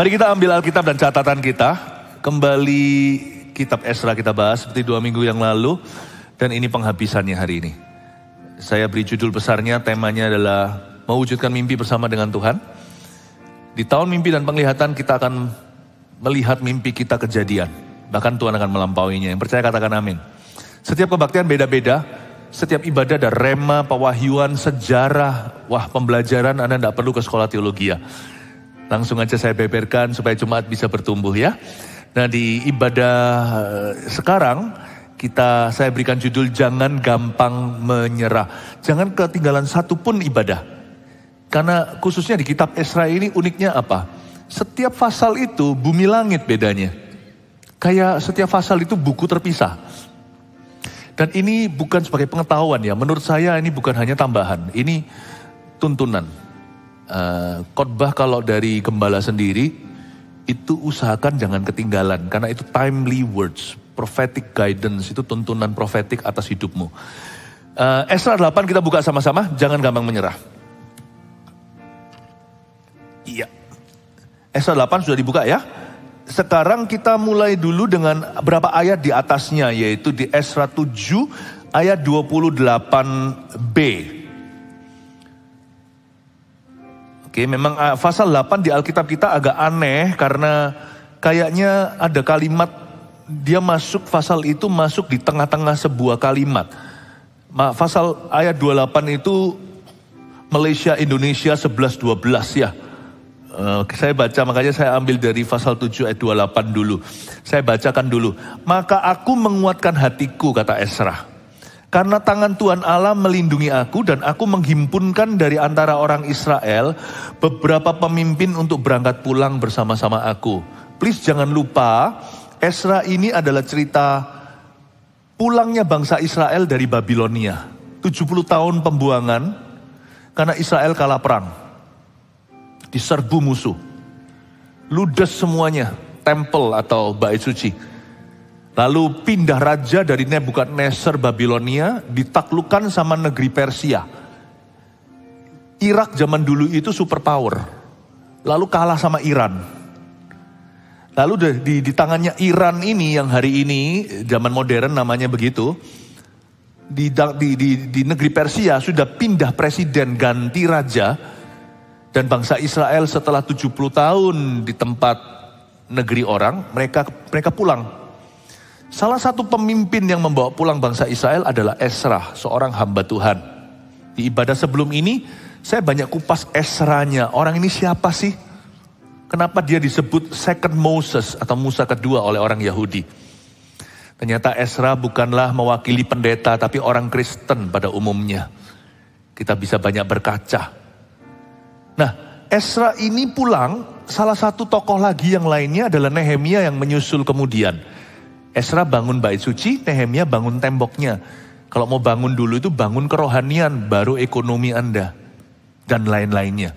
Mari kita ambil Alkitab dan catatan kita. Kembali kitab Esra kita bahas seperti 2 minggu yang lalu. Dan ini penghabisannya hari ini. Saya beri judul besarnya, temanya adalah mewujudkan mimpi bersama dengan Tuhan. Di tahun mimpi dan penglihatan kita akan melihat mimpi kita kejadian. Bahkan Tuhan akan melampauinya. Yang percaya katakan amin. Setiap kebaktian beda-beda. Setiap ibadah ada rema, pewahyuan, sejarah. Wah, pembelajaran Anda tidak perlu ke sekolah teologi ya. Langsung aja saya beberkan supaya jemaat bisa bertumbuh ya. Nah di ibadah sekarang saya berikan judul jangan gampang menyerah. Jangan ketinggalan satu pun ibadah. Karena khususnya di kitab Esra ini uniknya apa? Setiap pasal itu bumi langit bedanya. Kayak setiap pasal itu buku terpisah. Dan ini bukan sebagai pengetahuan ya. Menurut saya ini bukan hanya tambahan. Ini tuntunan. Khotbah kalau dari gembala sendiri itu usahakan jangan ketinggalan. Karena itu timely words. Prophetic guidance itu tuntunan profetik atas hidupmu. Esra 8 kita buka sama-sama. Jangan gampang menyerah. Iya. Esra 8 sudah dibuka ya. Sekarang kita mulai dulu dengan berapa ayat di atasnya. Yaitu di Esra 7 ayat 28b. Oke, memang pasal 8 di Alkitab kita agak aneh. Karena kayaknya ada kalimat. Dia masuk pasal itu masuk di tengah-tengah sebuah kalimat. Pasal ayat 28 itu Malaysia Indonesia 11-12 ya. Saya baca, makanya saya ambil dari pasal 7 ayat 28 dulu. Saya bacakan dulu. Maka aku menguatkan hatiku, kata Esra. Karena tangan Tuhan Allah melindungi aku dan aku menghimpunkan dari antara orang Israel beberapa pemimpin untuk berangkat pulang bersama-sama aku. Please jangan lupa, Esra ini adalah cerita pulangnya bangsa Israel dari Babilonia. 70 tahun pembuangan karena Israel kalah perang. Diserbu musuh. Ludes semuanya, tempel atau bait suci. Lalu pindah raja dari Nebukadnezar Babilonia, ditaklukkan sama negeri Persia. Irak zaman dulu itu superpower. Lalu kalah sama Iran. Lalu di tangannya Iran ini yang hari ini zaman modern namanya begitu. Di negeri Persia sudah pindah presiden, ganti raja. Dan bangsa Israel setelah 70 tahun di tempat negeri orang, mereka pulang. Salah satu pemimpin yang membawa pulang bangsa Israel adalah Esra, seorang hamba Tuhan. Di ibadah sebelum ini, saya banyak kupas Esranya. Orang ini siapa sih? Kenapa dia disebut second Moses atau Musa kedua oleh orang Yahudi? Ternyata Esra bukanlah mewakili pendeta, tapi orang Kristen pada umumnya. Kita bisa banyak berkaca. Nah, Esra ini pulang, salah satu tokoh lagi yang lainnya adalah Nehemia yang menyusul kemudian. Esra bangun bait suci, Nehemia bangun temboknya. Kalau mau bangun dulu itu bangun kerohanian, baru ekonomi Anda. Dan lain-lainnya.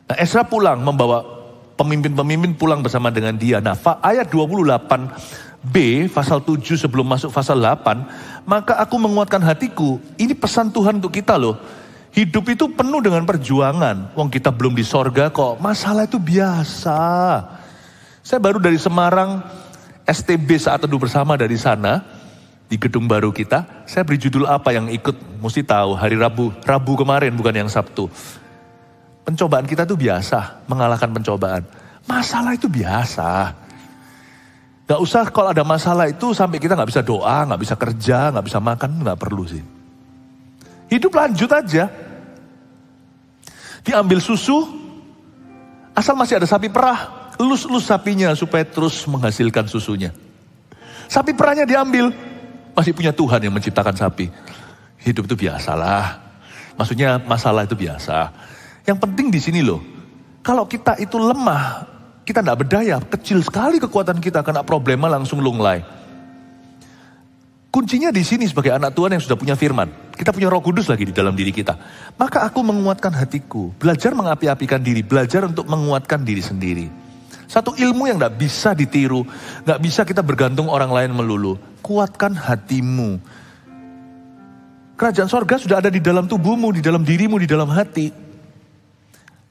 Nah, Esra pulang membawa pemimpin-pemimpin pulang bersama dengan dia. Nah, ayat 28b, pasal 7 sebelum masuk pasal 8. Maka aku menguatkan hatiku. Ini pesan Tuhan untuk kita loh. Hidup itu penuh dengan perjuangan. Wong kita belum di sorga kok. Masalah itu biasa. Saya baru dari Semarang, STB saat teduh bersama dari sana. Di gedung baru kita. Saya beri judul apa yang ikut, mesti tahu. Hari Rabu kemarin bukan yang Sabtu. Pencobaan kita itu biasa. Mengalahkan pencobaan. Masalah itu biasa. Gak usah kalau ada masalah itu sampai kita gak bisa doa, gak bisa kerja, gak bisa makan. Gak perlu sih. Hidup lanjut aja. Diambil susu, asal masih ada sapi perah, elus-elus sapinya supaya terus menghasilkan susunya. Sapi perahnya diambil, masih punya Tuhan yang menciptakan sapi. Hidup itu biasalah. Maksudnya masalah itu biasa. Yang penting di sini loh, kalau kita itu lemah, kita tidak berdaya, kecil sekali kekuatan kita, kena problema langsung lunglai. Kuncinya di sini sebagai anak Tuhan yang sudah punya firman. Kita punya Roh Kudus lagi di dalam diri kita. Maka aku menguatkan hatiku. Belajar mengapi-apikan diri. Belajar untuk menguatkan diri sendiri. Satu ilmu yang gak bisa ditiru. Gak bisa kita bergantung orang lain melulu. Kuatkan hatimu. Kerajaan sorga sudah ada di dalam tubuhmu, di dalam dirimu, di dalam hati.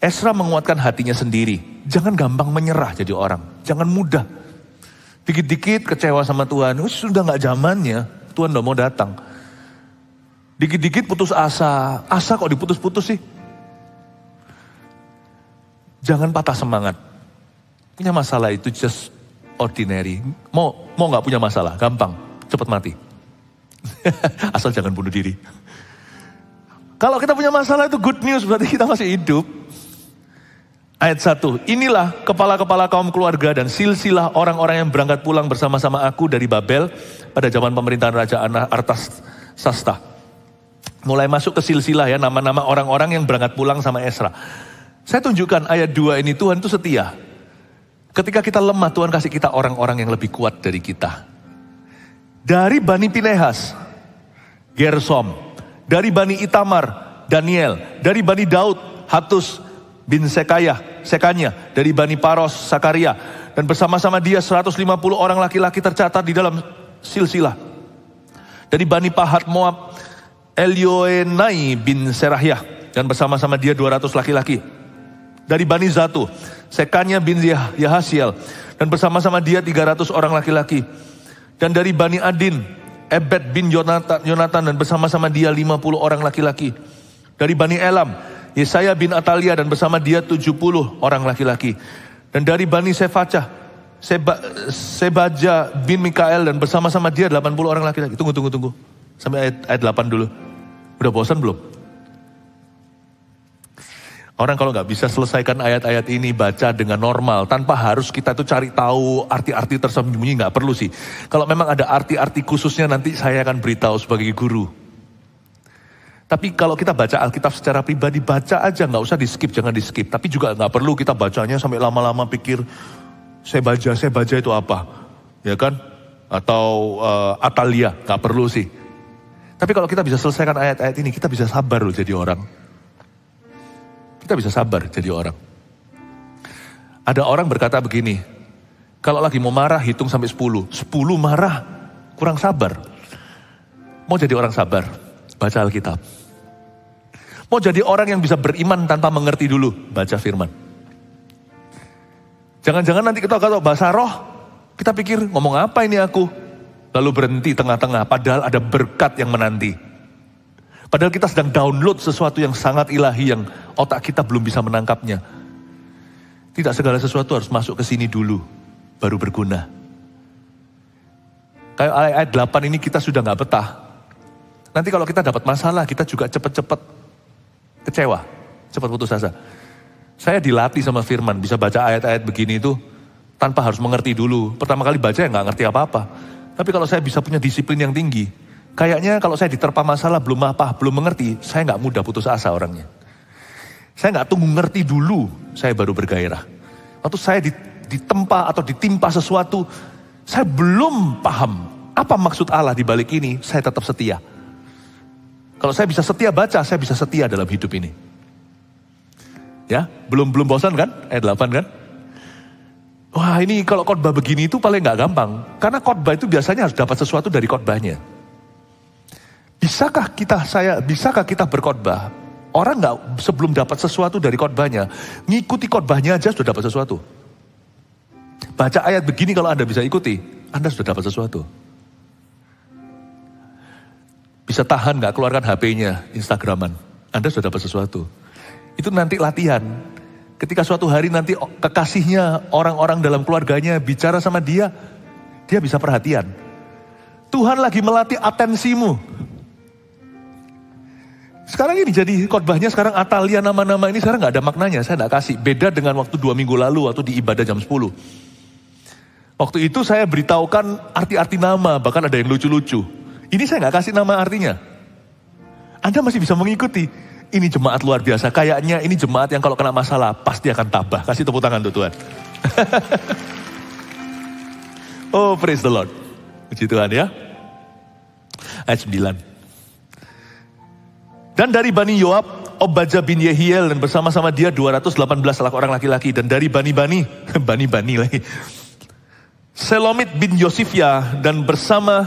Ezra menguatkan hatinya sendiri. Jangan gampang menyerah jadi orang. Jangan mudah. Dikit-dikit kecewa sama Tuhan. Sudah gak zamannya. Tuhan udah mau datang. Dikit-dikit putus asa. Asa kok diputus-putus sih? Jangan patah semangat. Punya masalah itu just ordinary. Mau gak punya masalah? Gampang. Cepat mati. Asal jangan bunuh diri. Kalau kita punya masalah itu good news, berarti kita masih hidup. Ayat 1, inilah kepala-kepala kaum keluarga dan silsilah orang-orang yang berangkat pulang bersama-sama aku dari Babel pada zaman pemerintahan Raja Artasasta. Mulai masuk ke silsilah ya, nama-nama orang-orang yang berangkat pulang sama Ezra. Saya tunjukkan ayat 2 ini, Tuhan itu setia. Ketika kita lemah, Tuhan kasih kita orang-orang yang lebih kuat dari kita. Dari Bani Pinehas, Gersom. Dari Bani Itamar, Daniel. Dari Bani Daud, Hatus bin Sekanya. Dari Bani Paros, Sakaria. Dan bersama-sama dia 150 orang laki-laki tercatat di dalam silsilah. Dari Bani Pahat Moab, Elioenai bin Serahyah. Dan bersama-sama dia 200 laki-laki. Dari Bani Zatu, Sekanya bin Yahasiel. Dan bersama-sama dia 300 orang laki-laki. Dan dari Bani Adin, Ebed bin Yonatan dan bersama-sama dia 50 orang laki-laki. Dari Bani Elam, Yesaya bin Atalia dan bersama dia 70 orang laki-laki. Dan dari Bani Sebaja bin Mikael dan bersama-sama dia 80 orang laki-laki. Tunggu. Sampai ayat 8 dulu. Udah bosan belum? Orang kalau nggak bisa selesaikan ayat-ayat ini baca dengan normal, tanpa harus kita tuh cari tahu arti-arti tersembunyi, nggak perlu sih. Kalau memang ada arti-arti khususnya nanti saya akan beritahu sebagai guru. Tapi kalau kita baca Alkitab secara pribadi, baca aja, nggak usah di skip, jangan di skip. Tapi juga nggak perlu kita bacanya sampai lama-lama pikir, saya baca itu apa, ya kan? Atau Atalia, nggak perlu sih. Tapi kalau kita bisa selesaikan ayat-ayat ini, kita bisa sabar loh jadi orang. Kita bisa sabar jadi orang. Ada orang berkata begini, kalau lagi mau marah hitung sampai 10. 10 marah, kurang sabar. Mau jadi orang sabar, baca Alkitab. Mau jadi orang yang bisa beriman tanpa mengerti dulu, baca firman. Jangan-jangan nanti kita tahu bahasa roh, kita pikir ngomong apa ini aku? Lalu berhenti tengah-tengah, padahal ada berkat yang menanti. Padahal kita sedang download sesuatu yang sangat ilahi yang otak kita belum bisa menangkapnya. Tidak segala sesuatu harus masuk ke sini dulu, baru berguna. Kayak ayat 8 ini kita sudah gak betah. Nanti kalau kita dapat masalah, kita juga cepat-cepat kecewa, cepat putus asa. Saya dilatih sama firman, bisa baca ayat-ayat begini itu tanpa harus mengerti dulu. Pertama kali baca ya gak ngerti apa-apa. Tapi kalau saya bisa punya disiplin yang tinggi, kayaknya kalau saya diterpa masalah belum mengerti, saya gak mudah putus asa orangnya. Saya gak tunggu ngerti dulu, saya baru bergairah. Waktu saya ditempa atau ditimpa sesuatu, saya belum paham apa maksud Allah di balik ini, saya tetap setia. Kalau saya bisa setia baca, saya bisa setia dalam hidup ini. Ya, belum bosan kan? Ayat 8 kan? Wah, ini kalau khotbah begini itu paling gak gampang. Karena khotbah itu biasanya harus dapat sesuatu dari khotbahnya. Bisakah kita berkhotbah? Orang nggak sebelum dapat sesuatu dari khotbahnya, ngikuti khotbahnya aja sudah dapat sesuatu. Baca ayat begini kalau Anda bisa ikuti, Anda sudah dapat sesuatu. Bisa tahan nggak keluarkan HP-nya, Instagraman, Anda sudah dapat sesuatu. Itu nanti latihan. Ketika suatu hari nanti kekasihnya, orang-orang dalam keluarganya bicara sama dia bisa perhatian. Tuhan lagi melatih atensimu. Sekarang ini jadi khotbahnya sekarang Atalia, nama-nama ini sekarang gak ada maknanya, saya gak kasih. Beda dengan waktu 2 minggu lalu waktu di ibadah jam 10. Waktu itu saya beritahukan arti-arti nama, bahkan ada yang lucu-lucu. Ini saya gak kasih nama artinya. Anda masih bisa mengikuti. Ini jemaat luar biasa, kayaknya ini jemaat yang kalau kena masalah pasti akan tabah. Kasih tepuk tangan untuk Tuhan. Oh, praise the Lord. Puji Tuhan ya. Ayat 9. Dan dari Bani Yoab, Obadja bin Yehiel dan bersama-sama dia 218 orang laki-laki. Dan dari Bani lagi. Selomit bin Yosifia dan bersama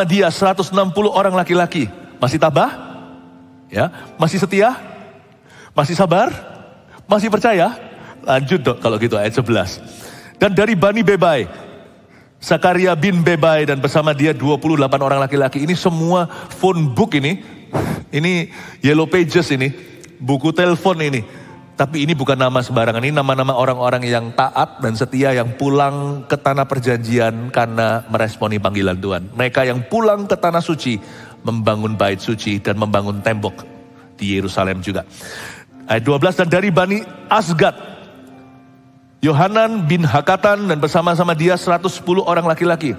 dia 160 orang laki-laki. Masih tabah? Ya, masih setia? Masih sabar? Masih percaya? Lanjut dong kalau gitu ayat 11. Dan dari Bani Bebai, Zakaria bin Bebai dan bersama dia 28 orang laki-laki. Ini semua phone book ini Yellow Pages ini, buku telepon ini. Tapi ini bukan nama sembarangan, ini nama-nama orang-orang yang taat dan setia yang pulang ke tanah perjanjian karena meresponi panggilan Tuhan. Mereka yang pulang ke tanah suci, membangun bait suci dan membangun tembok di Yerusalem juga. Ayat 12, dan dari Bani Asgad, Yohanan bin Hakatan dan bersama-sama dia 110 orang laki-laki.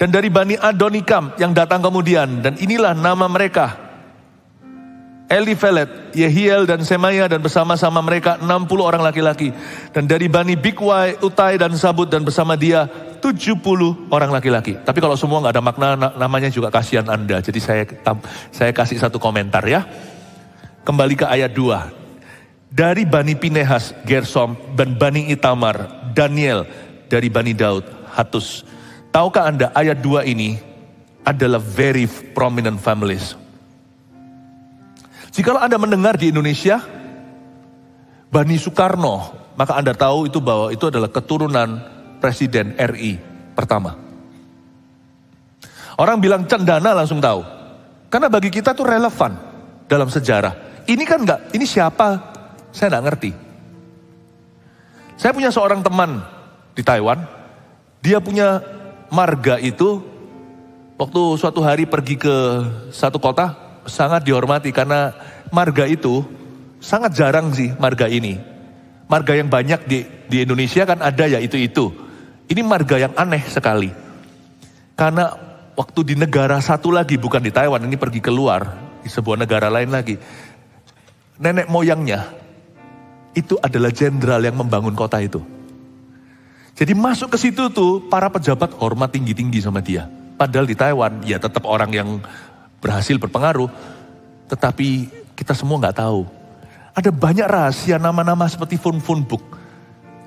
Dan dari Bani Adonikam yang datang kemudian, dan inilah nama mereka: Elifelet, Yehiel dan Semaya dan bersama-sama mereka 60 orang laki-laki. Dan dari Bani Bikwai, Utai dan Sabut dan bersama dia 70 orang laki-laki. Tapi kalau semua nggak ada makna namanya juga kasihan Anda. Jadi saya kasih satu komentar ya. Kembali ke ayat 2. Dari Bani Pinehas, Gersom, dan Bani Itamar, Daniel. Dari Bani Daud, Hatus. Tahukah Anda ayat 2 ini adalah very prominent families. Jikalau Anda mendengar di Indonesia Bani Soekarno, maka Anda tahu itu bahwa itu adalah keturunan Presiden RI pertama. Orang bilang Cendana langsung tahu. Karena bagi kita itu relevan dalam sejarah. Ini kan enggak, ini siapa? Saya enggak ngerti. Saya punya seorang teman di Taiwan. Dia punya marga itu, waktu suatu hari pergi ke satu kota, sangat dihormati karena marga itu sangat jarang sih marga ini. Marga yang banyak di Indonesia kan ada ya itu. Ini marga yang aneh sekali. Karena waktu di negara satu lagi, bukan di Taiwan, ini pergi keluar di sebuah negara lain lagi. Nenek moyangnya itu adalah jenderal yang membangun kota itu. Jadi masuk ke situ tuh para pejabat hormat tinggi-tinggi sama dia. Padahal di Taiwan ya tetap orang yang berhasil berpengaruh, tetapi kita semua nggak tahu. Ada banyak rahasia nama-nama seperti phone book.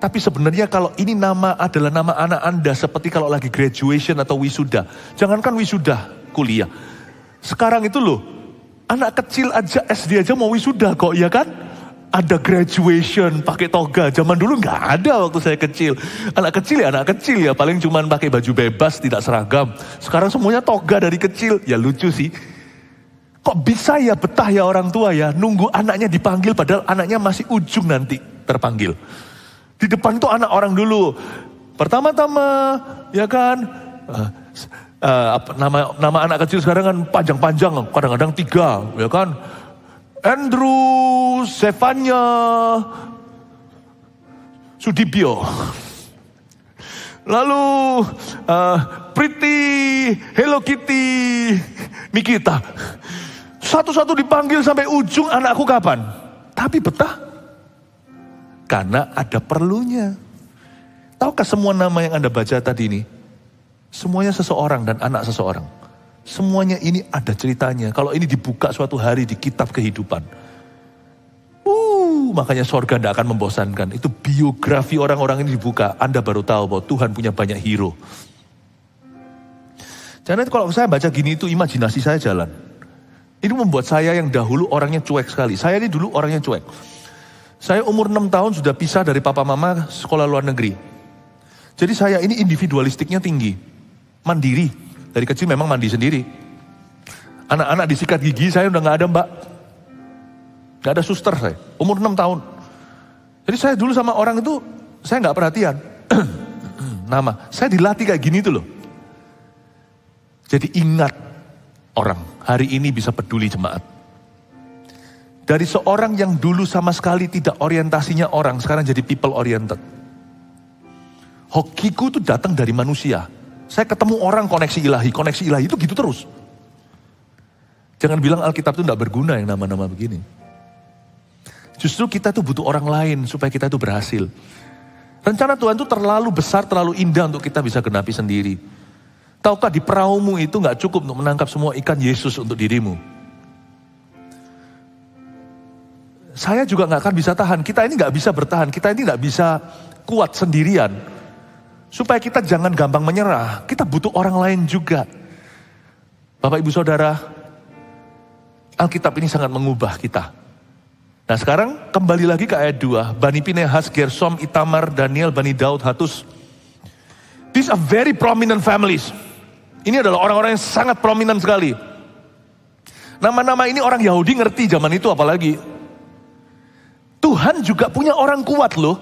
Tapi sebenarnya kalau ini nama adalah nama anak Anda, seperti kalau lagi graduation atau wisuda. Jangankan wisuda, kuliah. Sekarang itu loh, anak kecil aja SD aja mau wisuda kok, ya kan? Ada graduation pakai toga. Zaman dulu nggak ada waktu saya kecil. Anak kecil ya paling cuman pakai baju bebas, tidak seragam. Sekarang semuanya toga dari kecil. Ya lucu sih. Kok bisa ya betah ya orang tua ya nunggu anaknya dipanggil padahal anaknya masih ujung nanti terpanggil. Di depan itu anak orang dulu. Pertama-tama ya kan nama anak kecil sekarang kan panjang-panjang, kadang-kadang 3 ya kan. Andrew, Zevanya, Sudibyo. Lalu Pretty, Hello Kitty, Nikita. Satu-satu dipanggil sampai ujung anakku kapan? Tapi betah. Karena ada perlunya. Tahukah semua nama yang Anda baca tadi ini? Semuanya seseorang dan anak seseorang. Semuanya ini ada ceritanya. Kalau ini dibuka suatu hari di kitab kehidupan. Makanya sorga tidak akan membosankan. Itu biografi orang-orang ini dibuka. Anda baru tahu bahwa Tuhan punya banyak hero. Karena kalau saya baca gini itu imajinasi saya jalan. Ini membuat saya yang dahulu orangnya cuek sekali. Saya ini dulu orangnya cuek. Saya umur 6 tahun sudah pisah dari papa mama sekolah luar negeri. Jadi saya ini individualistiknya tinggi. Mandiri. Dari kecil memang mandi sendiri. Anak-anak disikat gigi saya udah gak ada mbak. Gak ada suster saya. Umur 6 tahun. Jadi saya dulu sama orang itu saya gak perhatian. Nama. Saya dilatih kayak gini tuh loh. Jadi ingat orang. Hari ini bisa peduli jemaat. Dari seorang yang dulu sama sekali tidak orientasinya orang. Sekarang jadi people oriented. Hokiku itu datang dari manusia. Saya ketemu orang koneksi ilahi itu gitu terus. Jangan bilang Alkitab itu tidak berguna yang nama-nama begini. Justru kita tuh butuh orang lain supaya kita tuh berhasil. Rencana Tuhan itu terlalu besar, terlalu indah untuk kita bisa genapi sendiri. Tahukah di perahumu itu gak cukup untuk menangkap semua ikan Yesus untuk dirimu. Saya juga gak akan bisa tahan, kita ini gak bisa bertahan, kita ini gak bisa kuat sendirian. Supaya kita jangan gampang menyerah, kita butuh orang lain juga. Bapak Ibu Saudara, Alkitab ini sangat mengubah kita. Nah sekarang kembali lagi ke ayat 2. Bani Pinehas, Gersom, Itamar, Daniel, Bani Daud, Hatus. These are very prominent families. Ini adalah orang-orang yang sangat prominent sekali. Nama-nama ini orang Yahudi ngerti zaman itu apalagi. Tuhan juga punya orang kuat loh.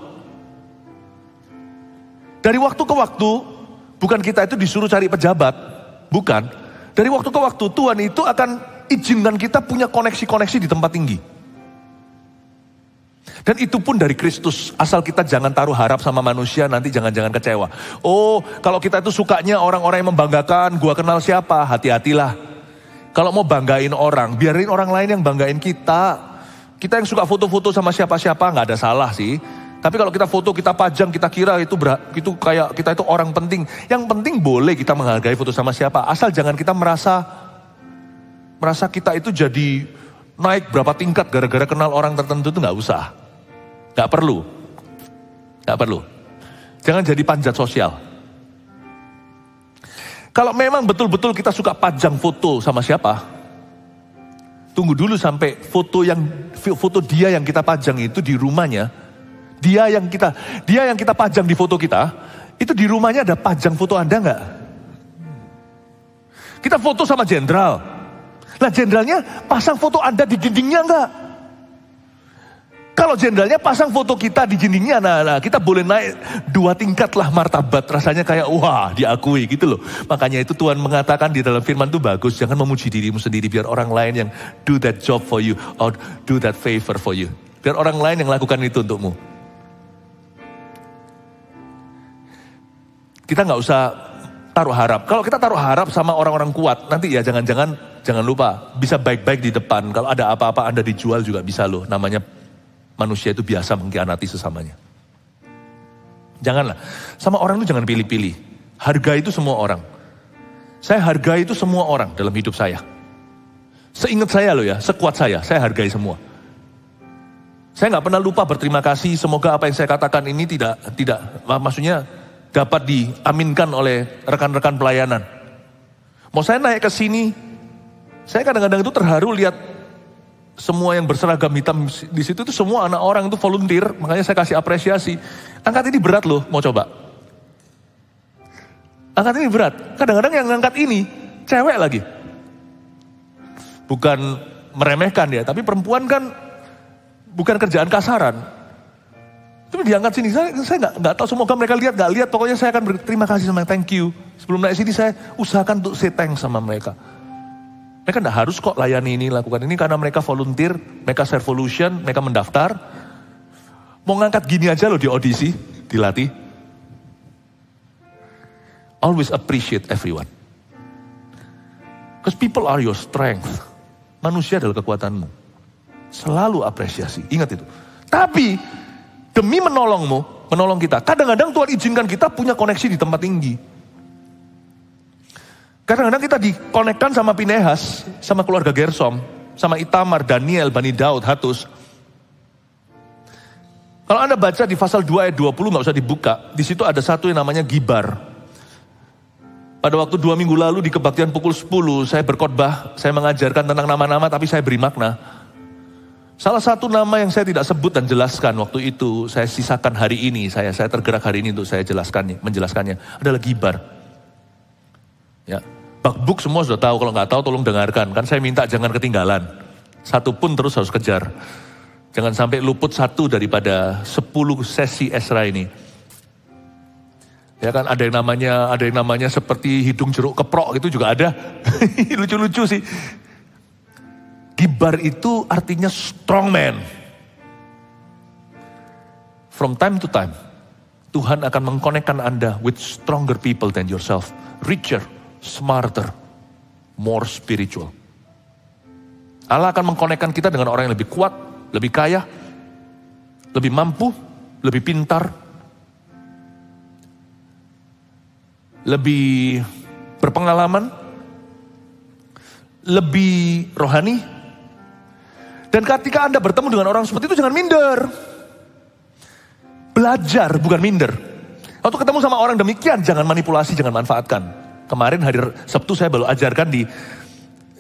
Dari waktu ke waktu, bukan kita itu disuruh cari pejabat. Bukan. Dari waktu ke waktu Tuhan itu akan izinkan kita punya koneksi-koneksi di tempat tinggi. Dan itu pun dari Kristus, asal kita jangan taruh harap sama manusia, nanti jangan-jangan kecewa. Oh, kalau kita itu sukanya orang-orang yang membanggakan, gua kenal siapa, hati-hatilah. Kalau mau banggain orang, biarin orang lain yang banggain kita. Kita yang suka foto-foto sama siapa-siapa, gak ada salah sih. Tapi kalau kita foto, kita pajang, kita kira itu kayak kita itu orang penting. Yang penting boleh kita menghargai foto sama siapa, asal jangan kita merasa kita itu jadi naik berapa tingkat gara-gara kenal orang tertentu, itu gak usah. Gak perlu. Jangan jadi panjat sosial. Kalau memang betul-betul kita suka pajang foto sama siapa, tunggu dulu sampai foto dia yang kita pajang itu di rumahnya, dia yang kita pajang di foto kita, itu di rumahnya ada pajang foto Anda nggak? Kita foto sama jenderal, lah jenderalnya pasang foto Anda di dindingnya nggak? Kalau jenderalnya pasang foto kita di dindingnya, nah kita boleh naik 2 tingkat lah martabat, rasanya kayak wah diakui gitu loh. Makanya itu Tuhan mengatakan di dalam firman itu bagus, jangan memuji dirimu sendiri, biar orang lain yang do that job for you, or do that favor for you. Biar orang lain yang lakukan itu untukmu. Kita nggak usah taruh harap. Kalau kita taruh harap sama orang-orang kuat, nanti ya jangan lupa, bisa baik-baik di depan. Kalau ada apa-apa Anda dijual juga bisa loh, namanya manusia itu biasa mengkhianati sesamanya. Janganlah. Sama orang itu jangan pilih-pilih. Harga itu semua orang. Saya hargai itu semua orang dalam hidup saya. Seingat saya loh ya, sekuat saya hargai semua. Saya gak pernah lupa berterima kasih. Semoga apa yang saya katakan ini tidak maksudnya dapat diaminkan oleh rekan-rekan pelayanan. Mau saya naik ke sini, saya kadang-kadang itu terharu lihat semua yang berseragam hitam di situ itu semua anak orang itu volunteer, makanya saya kasih apresiasi. Angkat ini berat loh, mau coba? Angkat ini berat. Kadang-kadang yang ngangkat ini cewek lagi. Bukan meremehkan ya, tapi perempuan kan bukan kerjaan kasaran. Tapi diangkat sini, saya nggak tahu, semoga mereka lihat nggak lihat, pokoknya saya akan berterima kasih sama mereka, thank you. Sebelum naik sini saya usahakan untuk say thanks sama mereka. Mereka tidak harus kok layani ini, lakukan ini, karena mereka volunteer, mereka servolution, mereka mendaftar. Mau ngangkat gini aja loh di audisi, dilatih. Always appreciate everyone. Because people are your strength. Manusia adalah kekuatanmu. Selalu apresiasi, ingat itu. Tapi demi menolong kita, kadang-kadang Tuhan izinkan kita punya koneksi di tempat tinggi. Kadang-kadang kita dikonekkan sama Pinehas, sama keluarga Gersom, sama Itamar, Daniel, Bani Daud, Hatus. Kalau Anda baca di pasal 2 ayat 20, nggak usah dibuka. Di situ ada satu yang namanya Gibar. Pada waktu 2 minggu lalu di kebaktian pukul 10, saya berkhotbah, saya mengajarkan tentang nama-nama, tapi saya beri makna. Salah satu nama yang saya tidak sebut dan jelaskan waktu itu, saya sisakan hari ini, saya tergerak hari ini untuk saya menjelaskannya, adalah Gibar. Ya. Bakbuk semua sudah tahu, kalau nggak tahu tolong dengarkan. Kan saya minta jangan ketinggalan. Satu pun terus harus kejar. Jangan sampai luput satu daripada 10 sesi Esra ini. Ya kan ada yang namanya seperti hidung jeruk keprok, itu juga ada. Lucu-lucu sih. Gibar itu artinya strong man. From time to time, Tuhan akan mengkonekkan Anda with stronger people than yourself. Richer, smarter, more spiritual. Allah akan mengkonekkan kita dengan orang yang lebih kuat, lebih kaya, lebih mampu, lebih pintar, lebih berpengalaman, lebih rohani. Dan ketika Anda bertemu dengan orang seperti itu, jangan minder. Belajar, bukan minder. Waktu ketemu sama orang demikian, jangan manipulasi, jangan manfaatkan. Kemarin hari Sabtu saya baru ajarkan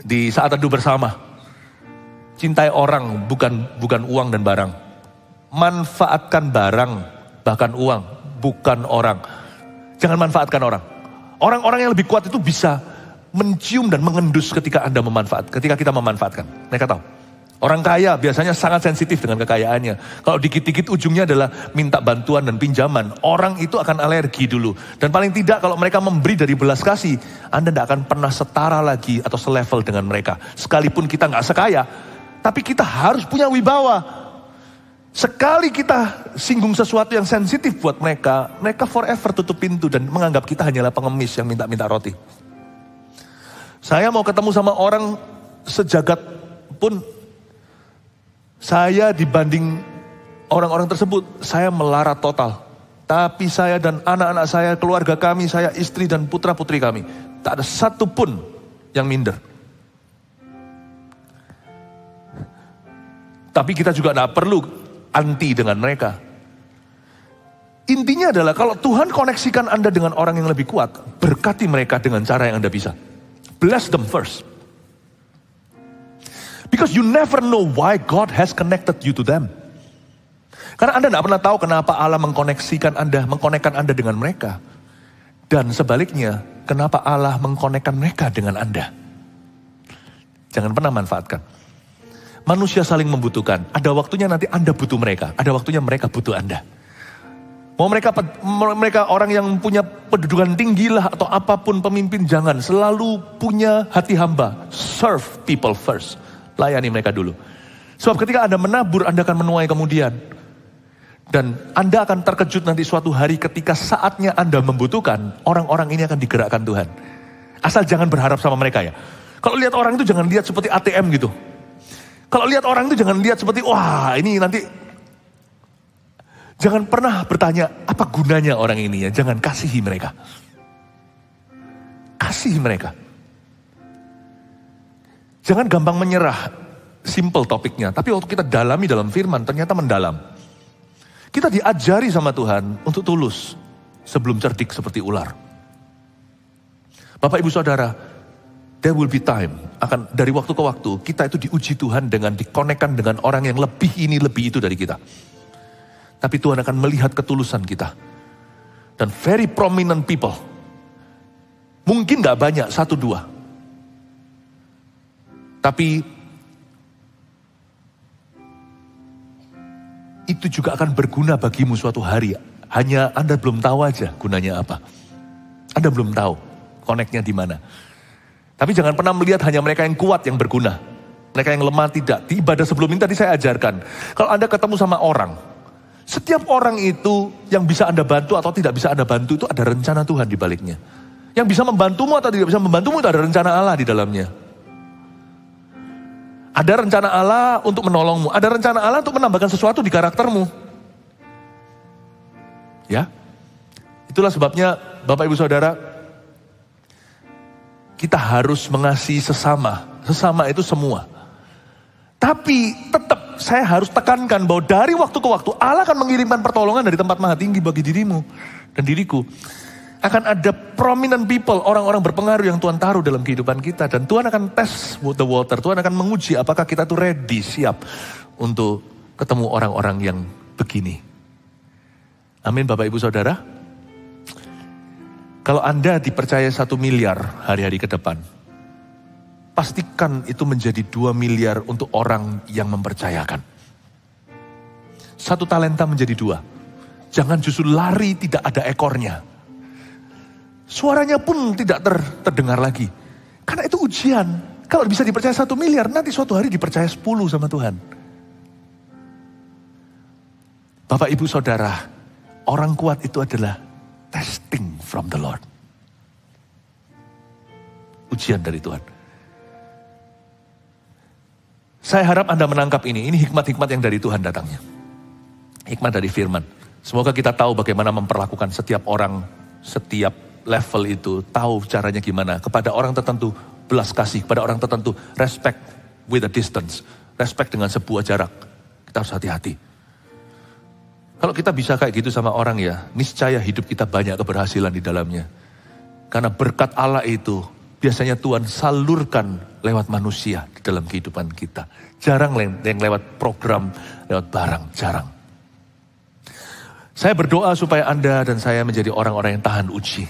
di saat teduh bersama. Cintai orang, bukan uang dan barang. Manfaatkan barang, bahkan uang, bukan orang. Jangan manfaatkan orang. Orang-orang yang lebih kuat itu bisa mencium dan mengendus ketika kita memanfaatkan. Mereka tahu. Orang kaya biasanya sangat sensitif dengan kekayaannya. Kalau dikit-dikit ujungnya adalah minta bantuan dan pinjaman. Orang itu akan alergi dulu. Dan paling tidak kalau mereka memberi dari belas kasih, Anda tidak akan pernah setara lagi atau selevel dengan mereka. Sekalipun kita nggak sekaya, tapi kita harus punya wibawa. Sekali kita singgung sesuatu yang sensitif buat mereka, mereka forever tutup pintu dan menganggap kita hanyalah pengemis yang minta-minta roti. Saya mau ketemu sama orang sejagat pun, saya dibanding orang-orang tersebut, saya melarat total. Tapi saya dan anak-anak saya, keluarga kami, saya istri dan putra-putri kami, tak ada satu pun yang minder. Tapi kita juga tidak perlu anti dengan mereka. Intinya adalah kalau Tuhan koneksikan Anda dengan orang yang lebih kuat, berkati mereka dengan cara yang Anda bisa. Bless them first. Because you never know why God has connected you to them. Karena Anda tidak pernah tahu kenapa Allah mengkonekkan Anda dengan mereka. Dan sebaliknya, kenapa Allah mengkonekkan mereka dengan Anda. Jangan pernah manfaatkan. Manusia saling membutuhkan. Ada waktunya nanti Anda butuh mereka. Ada waktunya mereka butuh Anda. Mau mereka orang yang punya kedudukan tinggi lah atau apapun pemimpin, jangan. Selalu punya hati hamba. Serve people first. Layani mereka dulu. Sebab ketika Anda menabur, Anda akan menuai kemudian. Dan Anda akan terkejut nanti suatu hari ketika saatnya Anda membutuhkan, orang-orang ini akan digerakkan Tuhan. Asal jangan berharap sama mereka ya. Kalau lihat orang itu jangan lihat seperti ATM gitu. Kalau lihat orang itu jangan lihat seperti, wah ini nanti. Jangan pernah bertanya, apa gunanya orang ini ya. Jangan kasihi mereka. Kasihi mereka. Jangan gampang menyerah, simple topiknya. Tapi waktu kita dalami dalam firman, ternyata mendalam. Kita diajari sama Tuhan untuk tulus sebelum cerdik seperti ular. Bapak ibu saudara, there will be time, dari waktu ke waktu, kita itu diuji Tuhan dengan dikonekkan dengan orang yang lebih ini, lebih itu dari kita. Tapi Tuhan akan melihat ketulusan kita. Dan very prominent people. Mungkin gak banyak, 1-2. Tapi itu juga akan berguna bagimu suatu hari. Hanya Anda belum tahu aja gunanya apa. Anda belum tahu koneknya di mana. Tapi jangan pernah melihat hanya mereka yang kuat yang berguna. Mereka yang lemah tidak. Di ibadah sebelum ini tadi saya ajarkan. Kalau Anda ketemu sama orang, setiap orang itu yang bisa Anda bantu atau tidak bisa Anda bantu itu ada rencana Tuhan di baliknya. Yang bisa membantumu atau tidak bisa membantumu itu ada rencana Allah di dalamnya. Ada rencana Allah untuk menolongmu. Ada rencana Allah untuk menambahkan sesuatu di karaktermu. Ya. Itulah sebabnya Bapak Ibu Saudara, kita harus mengasihi sesama. Sesama itu semua. Tapi tetap saya harus tekankan bahwa dari waktu ke waktu Allah akan mengirimkan pertolongan dari tempat maha tinggi bagi dirimu dan diriku. Akan ada prominent people, orang-orang berpengaruh yang Tuhan taruh dalam kehidupan kita. Dan Tuhan akan test the water. Tuhan akan menguji apakah kita tuh ready, siap untuk ketemu orang-orang yang begini. Amin Bapak Ibu Saudara. Kalau Anda dipercaya 1 miliar hari-hari ke depan, pastikan itu menjadi 2 miliar untuk orang yang mempercayakan. 1 talenta menjadi 2. Jangan justru lari tidak ada ekornya. Suaranya pun tidak terdengar lagi. Karena itu ujian. Kalau bisa dipercaya 1 miliar, nanti suatu hari dipercaya 10 sama Tuhan. Bapak Ibu Saudara, orang kuat itu adalah testing from the Lord. Ujian dari Tuhan. Saya harap Anda menangkap ini. Ini hikmat-hikmat yang dari Tuhan datangnya. Hikmat dari firman. Semoga kita tahu bagaimana memperlakukan setiap orang, setiap level itu, tahu caranya gimana. Kepada orang tertentu belas kasih, kepada orang tertentu respect with a distance. Respect dengan sebuah jarak. Kita harus hati-hati. Kalau kita bisa kayak gitu sama orang ya, niscaya hidup kita banyak keberhasilan di dalamnya. Karena berkat Allah itu biasanya Tuhan salurkan lewat manusia di dalam kehidupan kita. Jarang yang lewat program, lewat barang, jarang. Saya berdoa supaya Anda dan saya menjadi orang-orang yang tahan uji.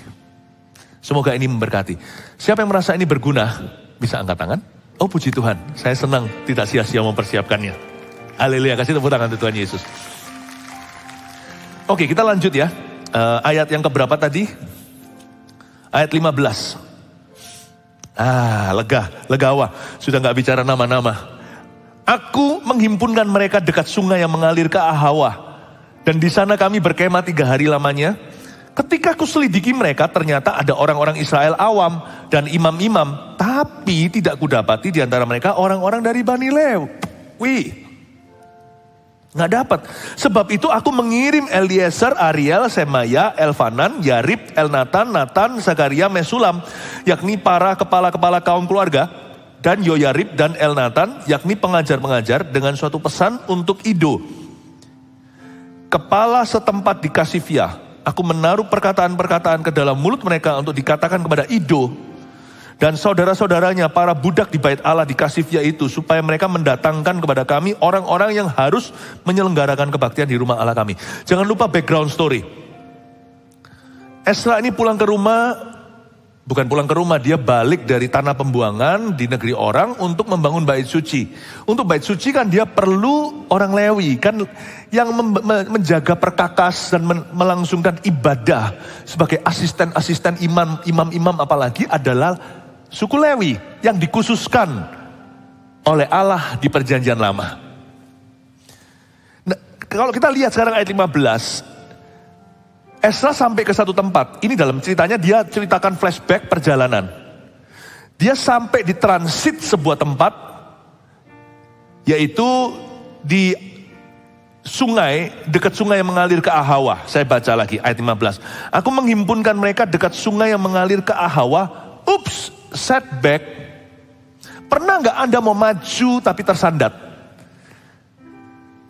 Semoga ini memberkati. Siapa yang merasa ini berguna, bisa angkat tangan. Oh puji Tuhan, saya senang tidak sia-sia mempersiapkannya. Haleluya, kasih tepuk tangan untuk Tuhan Yesus. Oke, kita lanjut ya. Ayat yang keberapa tadi? Ayat 15. Legawa. Sudah gak bicara nama-nama. Aku menghimpunkan mereka dekat sungai yang mengalir ke Ahawa. Dan di sana kami berkemah 3 hari lamanya. Ketika aku selidiki mereka, ternyata ada orang-orang Israel awam dan imam-imam. Tapi tidak kudapati di antara mereka orang-orang dari Bani Lewi. Nggak dapat. Sebab itu aku mengirim Eliezer, Ariel, Semaya, Elfanan, Yarib, Elnatan, Natan, Zakaria, Mesulam. Yakni para kepala-kepala kaum keluarga. Dan Yoyarib dan Elnatan, yakni pengajar-pengajar dengan suatu pesan untuk Ido. Kepala setempat di Kasifia, aku menaruh perkataan-perkataan ke dalam mulut mereka untuk dikatakan kepada Ido dan saudara-saudaranya para budak di bait Allah di Kasifia itu, supaya mereka mendatangkan kepada kami orang-orang yang harus menyelenggarakan kebaktian di rumah Allah kami. Jangan lupa background story. Esra ini pulang ke rumah, bukan pulang ke rumah, dia balik dari tanah pembuangan di negeri orang untuk membangun bait suci. Untuk bait suci kan dia perlu orang Lewi, kan yang menjaga perkakas dan melangsungkan ibadah sebagai asisten-asisten imam-imam apalagi adalah suku Lewi yang dikhususkan oleh Allah di perjanjian lama. Nah, kalau kita lihat sekarang ayat 15, Esra sampai ke satu tempat. Ini dalam ceritanya dia ceritakan flashback perjalanan. Dia sampai di transit sebuah tempat, yaitu di sungai, dekat sungai yang mengalir ke Ahawa. Saya baca lagi ayat 15. Aku menghimpunkan mereka dekat sungai yang mengalir ke Ahawa. Ups, setback. Pernah nggak Anda mau maju tapi tersandat?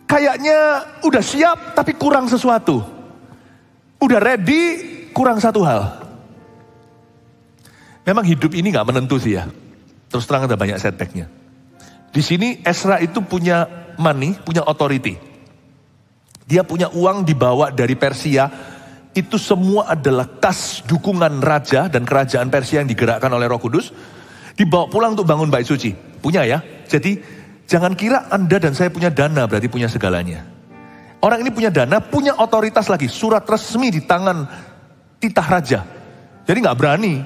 Kayaknya udah siap tapi kurang sesuatu. Udah ready, kurang satu hal. Memang hidup ini gak menentu sih ya. Terus terang ada banyak setbacknya. Di sini Esra itu punya money, punya authority. Dia punya uang dibawa dari Persia. Itu semua adalah kas dukungan raja dan kerajaan Persia yang digerakkan oleh Roh Kudus. Dibawa pulang untuk bangun bait suci. Punya ya. Jadi jangan kira Anda dan saya punya dana berarti punya segalanya. Orang ini punya dana, punya otoritas lagi. Surat resmi di tangan titah raja. Jadi gak berani.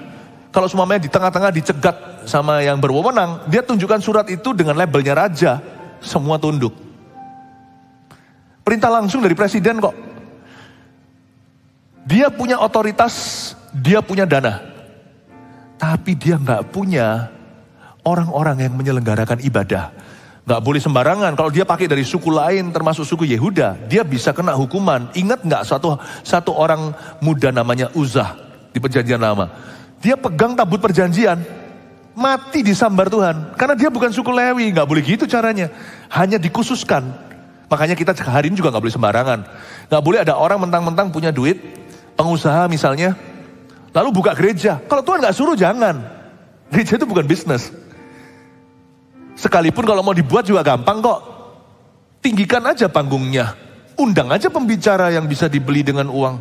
Kalau semuanya di tengah-tengah dicegat sama yang berwenang, dia tunjukkan surat itu dengan labelnya raja. Semua tunduk. Perintah langsung dari presiden kok. Dia punya otoritas, dia punya dana. Tapi dia gak punya orang-orang yang menyelenggarakan ibadah. Gak boleh sembarangan. Kalau dia pakai dari suku lain termasuk suku Yehuda, dia bisa kena hukuman. Ingat gak satu orang muda namanya Uzah di perjanjian lama. Dia pegang tabut perjanjian, mati disambar Tuhan. Karena dia bukan suku Lewi, gak boleh gitu caranya. Hanya dikhususkan. Makanya kita hari ini juga gak boleh sembarangan. Gak boleh ada orang mentang-mentang punya duit, pengusaha misalnya, lalu buka gereja. Kalau Tuhan gak suruh jangan. Gereja itu bukan bisnis. Sekalipun kalau mau dibuat juga gampang kok. Tinggikan aja panggungnya. Undang aja pembicara yang bisa dibeli dengan uang.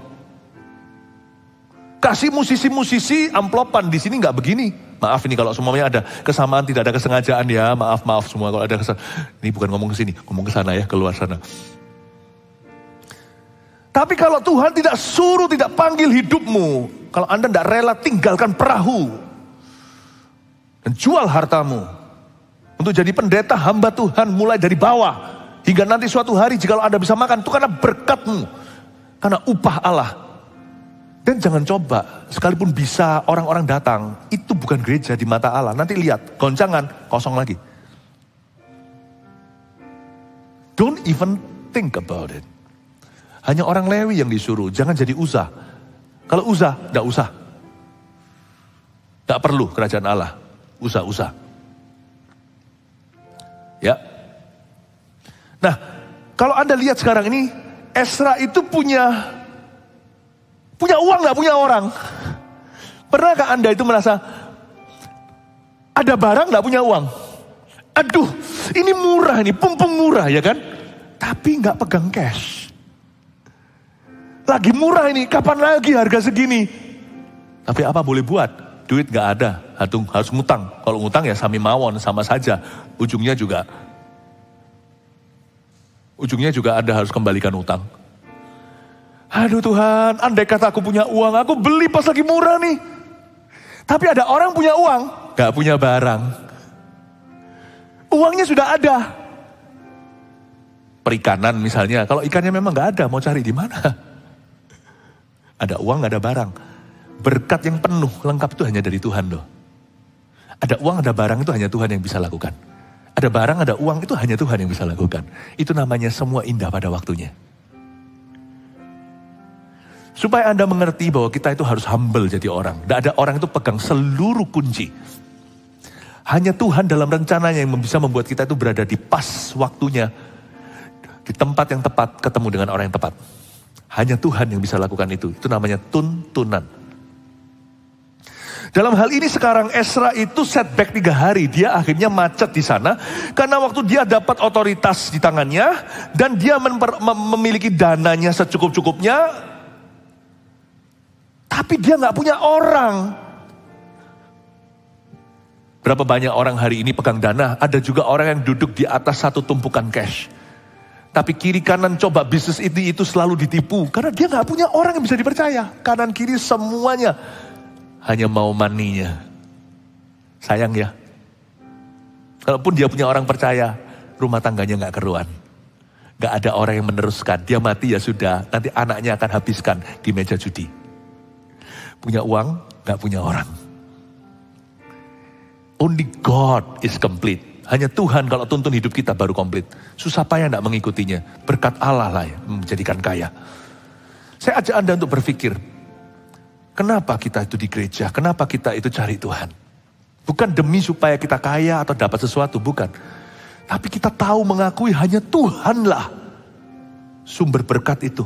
Kasih musisi-musisi amplopan. Di sini nggak begini. Maaf ini kalau semuanya ada kesamaan, tidak ada kesengajaan ya. Maaf semua kalau ada kesalahan. Ini bukan ngomong ke sini, ngomong ke sana ya, keluar sana. Tapi kalau Tuhan tidak suruh, tidak panggil hidupmu. Kalau Anda tidak rela tinggalkan perahu. Dan jual hartamu. Untuk jadi pendeta hamba Tuhan mulai dari bawah. Hingga nanti suatu hari jika Anda bisa makan. Itu karena berkatmu. Karena upah Allah. Dan jangan coba. Sekalipun bisa orang-orang datang. Itu bukan gereja di mata Allah. Nanti lihat. Goncangan. Kosong lagi. Don't even think about it. Hanya orang Lewi yang disuruh. Jangan jadi Uzah. Kalau Uzah, tidak usah. Tidak perlu kerajaan Allah. Uzah. Ya. Nah, kalau Anda lihat sekarang ini, Esra itu punya uang, gak punya orang. Pernahkah Anda itu merasa, Ada barang nggak punya uang. Aduh, ini murah nih, pumpung murah ya kan? Tapi nggak pegang cash. Lagi murah ini, kapan lagi harga segini? Tapi apa boleh buat? Duit nggak ada, harus ngutang. Kalau ngutang ya sami mawon, sama saja. Ujungnya juga Anda harus kembalikan utang. Aduh Tuhan, andai kata aku punya uang, aku beli pas lagi murah nih. Tapi ada orang punya uang, gak punya barang. Uangnya sudah ada. Perikanan misalnya, kalau ikannya memang gak ada, mau cari di mana? Ada uang, gak ada barang. Berkat yang penuh, lengkap itu hanya dari Tuhan loh. Ada uang, ada barang itu hanya Tuhan yang bisa lakukan. Ada barang, ada uang itu hanya Tuhan yang bisa lakukan. Itu namanya semua indah pada waktunya. Supaya Anda mengerti bahwa kita itu harus humble jadi orang. Tidak ada orang itu pegang seluruh kunci. Hanya Tuhan dalam rencananya yang bisa membuat kita itu berada di pas waktunya. Di tempat yang tepat, ketemu dengan orang yang tepat. Hanya Tuhan yang bisa lakukan itu. Itu namanya tuntunan. Dalam hal ini sekarang Ezra itu setback 3 hari. Dia akhirnya macet di sana. Karena waktu dia dapat otoritas di tangannya. Dan dia memiliki dananya secukup-cukupnya. Tapi dia gak punya orang. Berapa banyak orang hari ini pegang dana, ada juga orang yang duduk di atas satu tumpukan cash. Tapi kiri kanan coba bisnis itu selalu ditipu. Karena dia gak punya orang yang bisa dipercaya. Kanan kiri semuanya hanya mau money-nya. Sayang ya. Kalaupun dia punya orang percaya, rumah tangganya gak keruan. Gak ada orang yang meneruskan. Dia mati ya sudah, nanti anaknya akan habiskan di meja judi. Punya uang, gak punya orang. Only God is complete. Hanya Tuhan kalau tuntun hidup kita baru komplit. Susah payah tidak mengikutinya. Berkat Allah lah yang menjadikan kaya. Saya ajak Anda untuk berpikir. Kenapa kita itu di gereja? Kenapa kita itu cari Tuhan? Bukan demi supaya kita kaya atau dapat sesuatu. Bukan. Tapi kita tahu mengakui hanya Tuhanlah sumber berkat itu.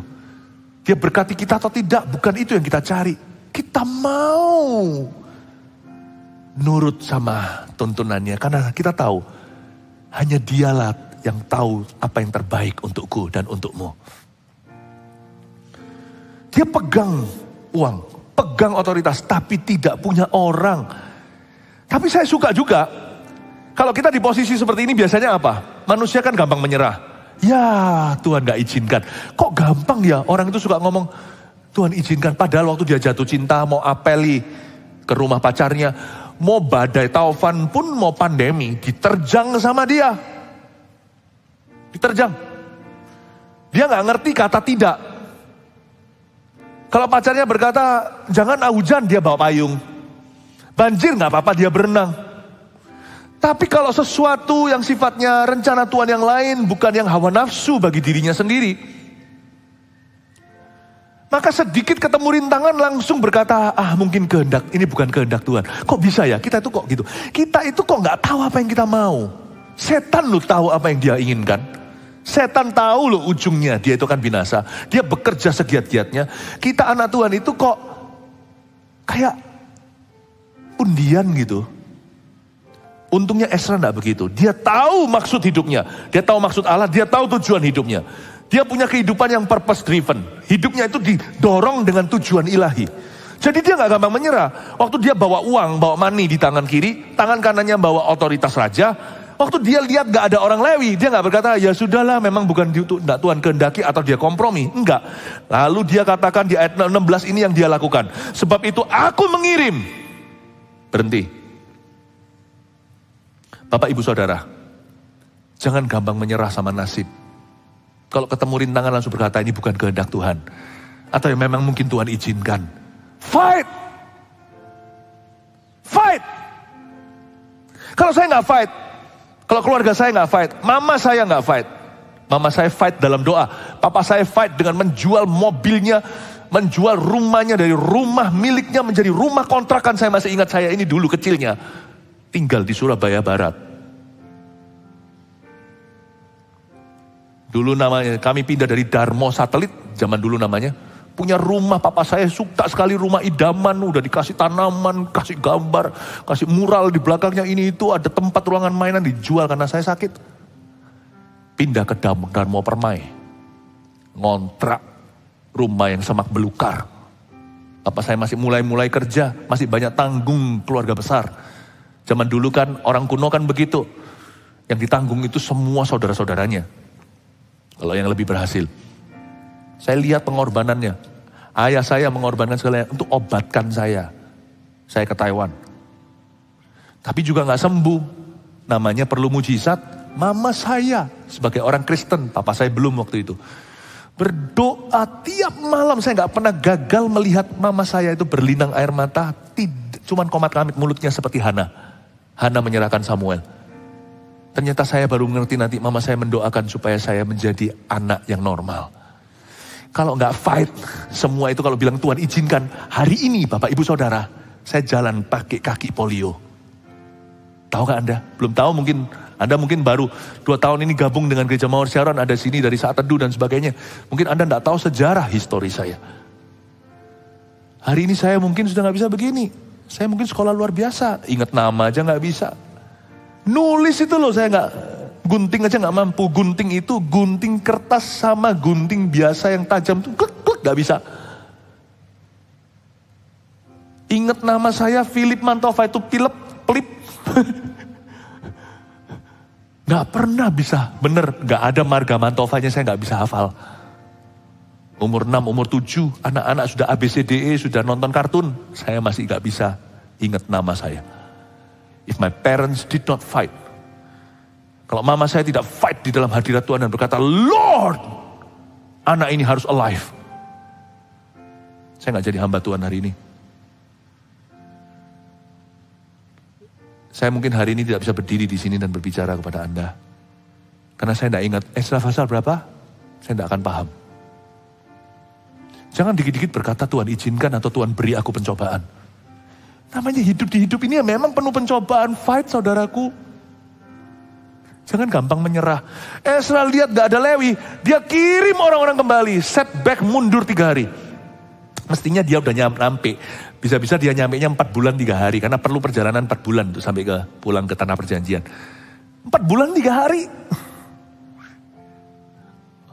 Dia berkati kita atau tidak. Bukan itu yang kita cari. Kita mau nurut sama tuntunannya. Karena kita tahu, hanya dialah yang tahu apa yang terbaik untukku dan untukmu. Dia pegang uang, pegang otoritas, tapi tidak punya orang. Tapi saya suka juga, kalau kita di posisi seperti ini biasanya apa? Manusia kan gampang menyerah. Ya Tuhan gak izinkan. Kok gampang ya orang itu suka ngomong, Tuhan izinkan. Padahal waktu dia jatuh cinta, mau apeli ke rumah pacarnya, mau badai taufan pun mau pandemi, diterjang sama dia. Diterjang. Dia gak ngerti kata tidak. Kalau pacarnya berkata, jangan hujan, dia bawa payung. Banjir gak apa-apa, dia berenang. Tapi kalau sesuatu yang sifatnya rencana Tuhan yang lain, bukan yang hawa nafsu bagi dirinya sendiri, maka sedikit ketemu rintangan langsung berkata, mungkin kehendak, ini bukan kehendak Tuhan. Kok bisa ya? Kita itu kok gitu. Kita itu kok gak tahu apa yang kita mau. Setan lu tahu apa yang dia inginkan. Setan tahu loh ujungnya, dia itu kan binasa. Dia bekerja segiat-giatnya. Kita anak Tuhan itu kok kayak undian gitu. Untungnya Ezra gak begitu. Dia tahu maksud hidupnya. Dia tahu maksud Allah, dia tahu tujuan hidupnya. Dia punya kehidupan yang purpose driven. Hidupnya itu didorong dengan tujuan ilahi. Jadi dia gak gampang menyerah. Waktu dia bawa uang, bawa money di tangan kiri, tangan kanannya bawa otoritas raja. Waktu dia lihat gak ada orang Lewi, dia gak berkata, ya sudahlah memang bukan Tuhan kehendaki atau dia kompromi. Enggak. Lalu dia katakan di ayat 16 ini yang dia lakukan. Sebab itu aku mengirim. Berhenti. Bapak ibu saudara, jangan gampang menyerah sama nasib. Kalau ketemu rintangan langsung berkata ini bukan kehendak Tuhan. Atau yang memang mungkin Tuhan izinkan. Fight! Fight! Kalau saya gak fight, kalau keluarga saya gak fight, mama saya gak fight. Mama saya fight dalam doa. Papa saya fight dengan menjual mobilnya, menjual rumahnya dari rumah miliknya menjadi rumah kontrakan. Saya masih ingat saya ini dulu kecilnya. Tinggal di Surabaya Barat. Dulu namanya, kami pindah dari Darmo Satelit, zaman dulu namanya, punya rumah, papa saya suka sekali rumah idaman, udah dikasih tanaman, kasih gambar, kasih mural di belakangnya ini itu, ada tempat ruangan mainan dijual karena saya sakit. Pindah ke Darmo Permai, ngontrak rumah yang semak belukar. Papa saya masih mulai kerja, masih banyak tanggung keluarga besar. Zaman dulu kan orang kuno kan begitu, yang ditanggung itu semua saudara-saudaranya. Kalau yang lebih berhasil. Saya lihat pengorbanannya. Ayah saya mengorbankan segalanya untuk obatkan saya. Saya ke Taiwan. Tapi juga gak sembuh. Namanya perlu mujizat. Mama saya sebagai orang Kristen, papa saya belum waktu itu. Berdoa tiap malam, saya gak pernah gagal melihat mama saya itu berlinang air mata. Cuman komat-kamit mulutnya seperti Hana. Hana menyerahkan Samuel. Ternyata saya baru mengerti nanti mama saya mendoakan supaya saya menjadi anak yang normal. Kalau nggak fight, semua itu kalau bilang Tuhan izinkan, hari ini Bapak Ibu Saudara, saya jalan pakai kaki polio. Tahu gak Anda? Belum tahu mungkin, Anda mungkin baru 2 tahun ini gabung dengan Gereja Mawar Sharon, ada sini dari Saat Teduh dan sebagainya. Mungkin Anda nggak tahu sejarah histori saya. Hari ini saya mungkin sudah nggak bisa begini. Saya mungkin sekolah luar biasa, ingat nama aja nggak bisa. Nulis itu loh saya nggak, gunting aja nggak mampu. Gunting itu gunting kertas sama gunting biasa yang tajam tuh klik nggak bisa. Ingat nama saya Philip Mantova itu pelip. Nggak pernah bisa, bener nggak ada marga Mantovanya saya nggak bisa hafal. Umur 6, umur 7, anak-anak sudah ABCDE, sudah nonton kartun, saya masih nggak bisa ingat nama saya. If my parents did not fight. Kalau mama saya tidak fight di dalam hadirat Tuhan dan berkata, Lord, anak ini harus alive. Saya gak jadi hamba Tuhan hari ini. Saya mungkin hari ini tidak bisa berdiri di sini dan berbicara kepada Anda. Karena saya tidak ingat, Esra pasal berapa? Saya tidak akan paham. Jangan dikit-dikit berkata Tuhan izinkan atau Tuhan beri aku pencobaan. Namanya hidup di hidup ini ya memang penuh pencobaan. Fight saudaraku. Jangan gampang menyerah. Esra lihat gak ada Lewi. Dia kirim orang-orang kembali. Setback mundur 3 hari. Mestinya dia udah nyampe. Bisa-bisa dia nyampenya 4 bulan 3 hari. Karena perlu perjalanan 4 bulan untuk sampai pulang ke tanah perjanjian. 4 bulan 3 hari.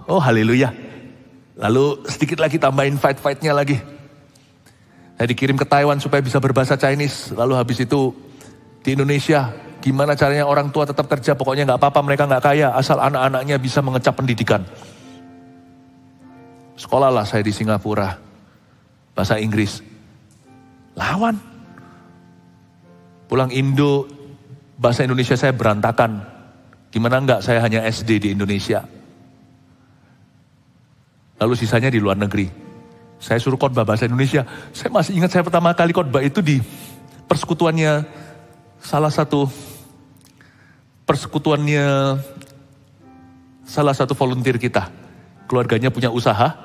Oh haleluya. Lalu sedikit lagi tambahin fight-fightnya lagi. Saya dikirim ke Taiwan supaya bisa berbahasa Chinese. Lalu habis itu di Indonesia, gimana caranya orang tua tetap kerja. Pokoknya gak apa-apa mereka gak kaya. Asal anak-anaknya bisa mengecap pendidikan. Sekolahlah saya di Singapura. Bahasa Inggris. Lawan. Pulang Indo, bahasa Indonesia saya berantakan. Gimana enggak saya hanya SD di Indonesia. Lalu sisanya di luar negeri. Saya suruh khotbah bahasa Indonesia. Saya masih ingat saya pertama kali khotbah itu di persekutuannya salah satu volunteer kita. Keluarganya punya usaha,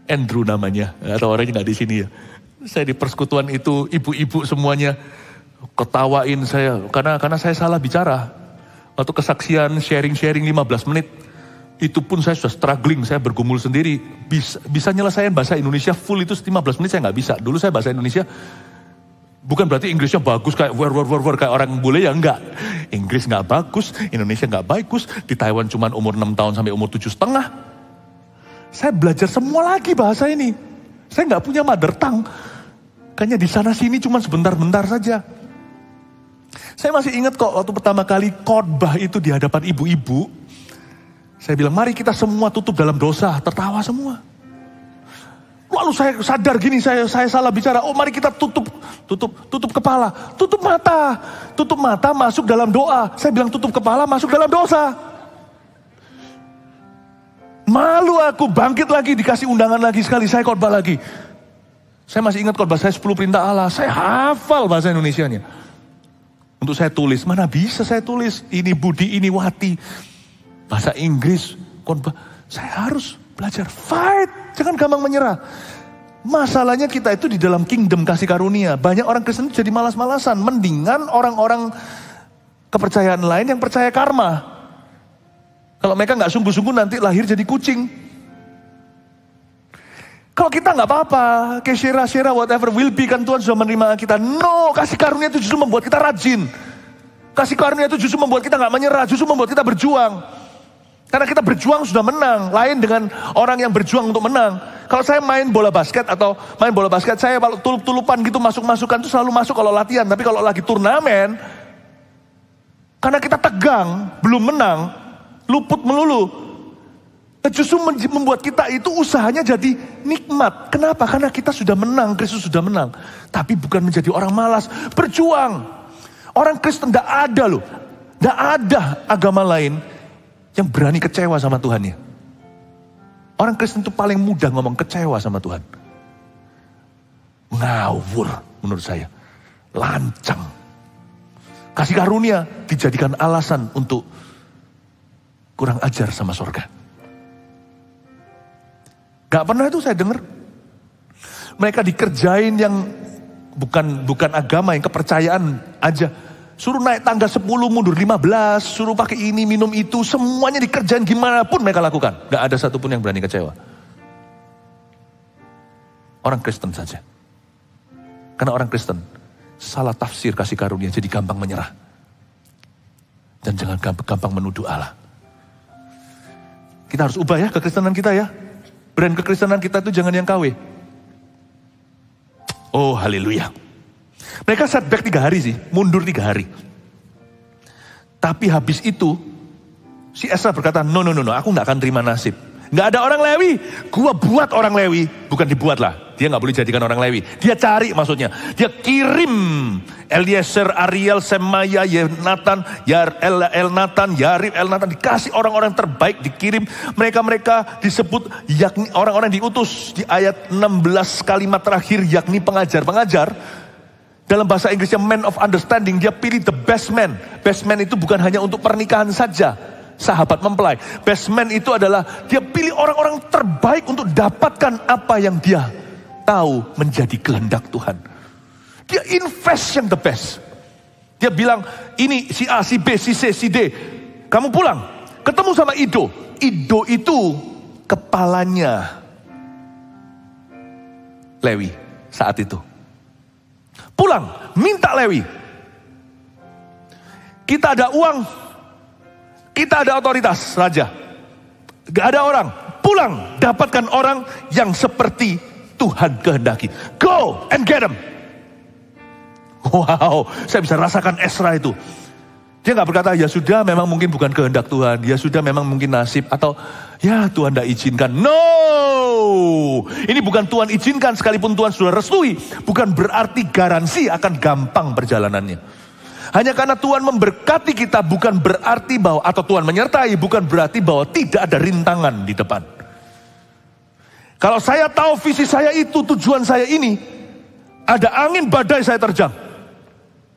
Andrew namanya, atau orangnya nggak di sini ya. Saya di persekutuan itu ibu-ibu semuanya ketawain saya karena saya salah bicara. Waktu kesaksian sharing 15 menit. Itu pun saya sudah struggling, saya bergumul sendiri. Bisa nyelesain bahasa Indonesia full itu 15 menit saya nggak bisa. Dulu saya bahasa Indonesia, bukan berarti Inggrisnya bagus kayak war kayak orang bule ya enggak. Inggris nggak bagus, Indonesia nggak bagus. Di Taiwan cuman umur 6 tahun sampai umur 7,5. Saya belajar semua lagi bahasa ini. Saya nggak punya mother tongue. Kayaknya di sana sini cuman sebentar-bentar saja. Saya masih ingat kok waktu pertama kali khotbah itu di hadapan ibu-ibu. Saya bilang, mari kita semua tutup dalam dosa. Tertawa semua. Lalu saya sadar gini, saya salah bicara. Oh mari kita tutup kepala. Tutup mata masuk dalam doa. Saya bilang tutup kepala masuk dalam dosa. Malu aku, bangkit lagi, dikasih undangan lagi sekali. Saya khotbah lagi. Saya masih ingat khotbah saya 10 perintah Allah. Saya hafal bahasa Indonesianya. Untuk saya tulis, mana bisa saya tulis. Ini Budi, ini Wati. Bahasa Inggris, saya harus belajar fight, jangan gampang menyerah. Masalahnya kita itu di dalam kingdom kasih karunia. Banyak orang Kristen jadi malas-malasan. Mendingan orang-orang kepercayaan lain yang percaya karma. Kalau mereka gak sungguh-sungguh nanti lahir jadi kucing. Kalau kita nggak apa-apa, kayak shera whatever will be, kan Tuhan sudah menerima kita. No, kasih karunia itu justru membuat kita rajin. Kasih karunia itu justru membuat kita nggak menyerah, justru membuat kita berjuang. Karena kita berjuang sudah menang, lain dengan orang yang berjuang untuk menang. Kalau saya main bola basket saya kalau tulup-tulupan gitu masuk-masukan itu selalu masuk kalau latihan. Tapi kalau lagi turnamen, karena kita tegang, belum menang, luput melulu. Justru membuat kita itu usahanya jadi nikmat. Kenapa? Karena kita sudah menang, Kristus sudah menang. Tapi bukan menjadi orang malas, berjuang. Orang Kristen tidak ada loh. Tidak ada agama lain yang berani kecewa sama Tuhannya. Orang Kristen itu paling mudah ngomong kecewa sama Tuhan. Ngawur menurut saya. Lancang. Kasih karunia dijadikan alasan untuk kurang ajar sama sorga. Gak pernah itu saya dengar. Mereka dikerjain yang bukan agama, yang kepercayaan aja. Suruh naik tangga 10, mundur 15, suruh pakai ini, minum itu, semuanya dikerjain gimana pun mereka lakukan. Gak ada satupun yang berani kecewa. Orang Kristen saja. Karena orang Kristen salah tafsir kasih karunia, jadi gampang menyerah. Dan jangan gampang menuduh Allah. Kita harus ubah ya kekristenan kita ya. Brand kekristenan kita itu jangan yang KW. Oh haleluya. Mereka setback 3 hari sih, mundur 3 hari. Tapi habis itu, si Esra berkata, no, aku gak akan terima nasib. Gak ada orang Lewi, gua buat orang Lewi. Bukan dibuat lah, dia gak boleh jadikan orang Lewi. Dia cari maksudnya, dia kirim Eliezer, Ariel, Semaya, Yonatan, Elnatan, Yarib, Elnatan. Dikasih orang-orang terbaik, dikirim. Mereka disebut, yakni orang-orang diutus. Di ayat 16 kalimat terakhir, yakni pengajar-pengajar. Dalam bahasa Inggrisnya man of understanding, dia pilih the best man. Best man itu bukan hanya untuk pernikahan saja, sahabat mempelai. Best man itu adalah dia pilih orang-orang terbaik untuk dapatkan apa yang dia tahu menjadi kehendak Tuhan. Dia invest yang the best. Dia bilang, ini si A, si B, si C, si D. Kamu pulang, ketemu sama Ido. Ido itu kepalanya Lewi saat itu. Pulang, minta Lewi. Kita ada uang, kita ada otoritas, raja. Gak ada orang, pulang, dapatkan orang yang seperti Tuhan kehendaki. Go and get them. Wow, saya bisa rasakan Esra itu. Dia gak berkata, ya sudah memang mungkin bukan kehendak Tuhan. Ya sudah memang mungkin nasib. Atau ya Tuhan tidak izinkan. No, ini bukan Tuhan izinkan sekalipun Tuhan sudah restui. Bukan berarti garansi akan gampang perjalanannya. Hanya karena Tuhan memberkati kita bukan berarti bahwa, atau Tuhan menyertai bukan berarti bahwa tidak ada rintangan di depan. Kalau saya tahu visi saya itu, tujuan saya ini, ada angin badai saya terjang.